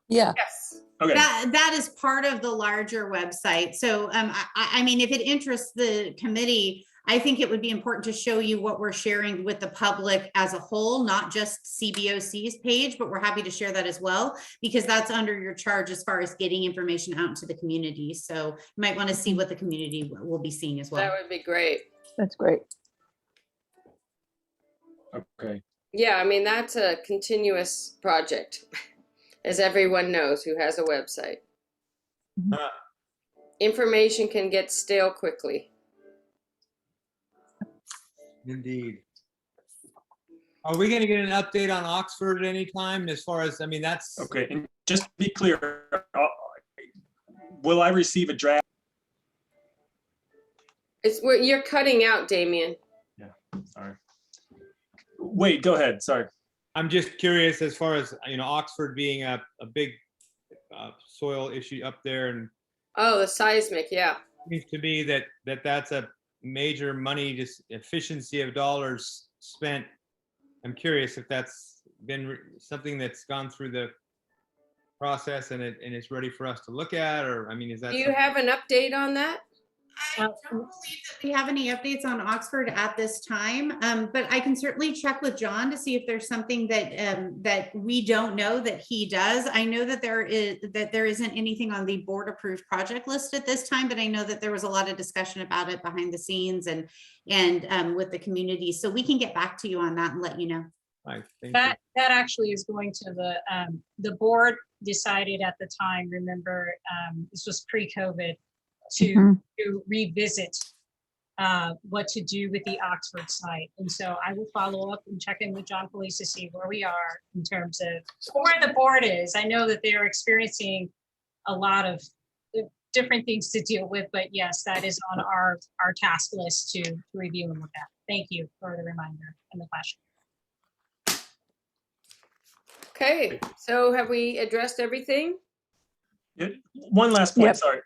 Yeah. Yes. Okay. That is part of the larger website. So I mean, if it interests the committee, I think it would be important to show you what we're sharing with the public as a whole, not just CBOC's page, but we're happy to share that as well, because that's under your charge as far as getting information out into the community. So you might want to see what the community will be seeing as well. That would be great. That's great. Okay. Yeah, I mean, that's a continuous project, as everyone knows who has a website. Uh, Information can get stale quickly. Indeed. Are we going to get an update on Oxford at any time as far as, I mean, that's, Okay, and just to be clear, will I receive a draft? It's where you're cutting out, Damien. Sorry. Wait, go ahead. Sorry. I'm just curious as far as, you know, Oxford being a big soil issue up there, and Oh, the seismic, yeah. seems to me that's a major money, just efficiency of dollars spent. I'm curious if that's been something that's gone through the process and it's ready for us to look at, or, I mean, is that? Do you something- have an update on that? I don't believe that we have any updates on Oxford at this time, but I can certainly check with John to see if there's something that we don't know that he does. I know that there isn't anything on the board approved project list at this time, but I know that there was a lot of discussion about it behind the scenes and with the community. So we can get back to you on that and let you know. Right, thank you. That actually is going to the board decided at the time, remember, this was pre-COVID, to revisit what to do with the Oxford site. And so I will follow up and check in with John Police to see where we are in terms of where the board is. I know that they're experiencing a lot of different things to deal with, but yes, that is on our task list to review and look at. Thank you for the reminder and the question. Okay, so have we addressed everything? Yeah, one last point, Yep. sorry.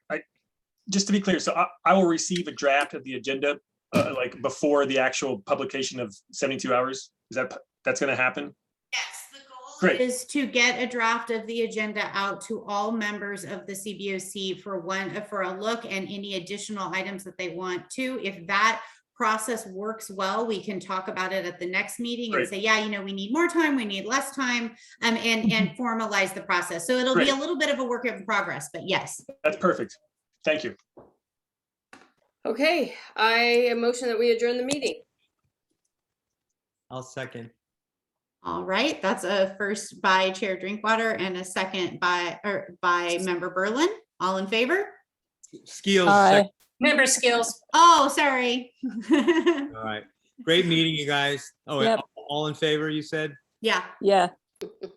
Just to be clear, so I will receive a draft of the agenda like before the actual publication of 72 hours? That's going to happen? Yes, the goal Great. is to get a draft of the agenda out to all members of the CBOC for a look and any additional items that they want to. If that process works well, we can talk about it at the next meeting and Great. say, yeah, you know, we need more time, we need less time, and formalize the process. So it'll be Great. a little bit of a work in progress, but yes. That's perfect. Thank you. Okay, I motion that we adjourn the meeting. I'll second. All right, that's a first by Chair Drinkwater and a second by Member Berlin. All in favor? Skills. Aye. Member Skills. Oh, sorry. All right. Great meeting, you guys. Oh, Yep. all in favor, you said? Yeah, Yeah,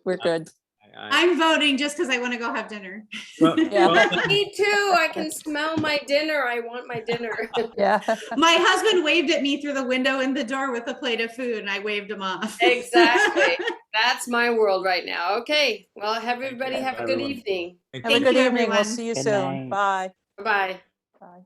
we're good. Aye. I'm voting just because I want to go have dinner. Well, Yeah. well, Me too, I can smell my dinner. I want my dinner. Yeah. My husband waved at me through the window in the door with a plate of food and I waved him off. Exactly. That's my world right now. Okay, well, everybody have a good Everyone. evening. thank Have a Thank good you, evening. We'll everyone. see you Good soon. night. Bye. Bye-bye. Bye.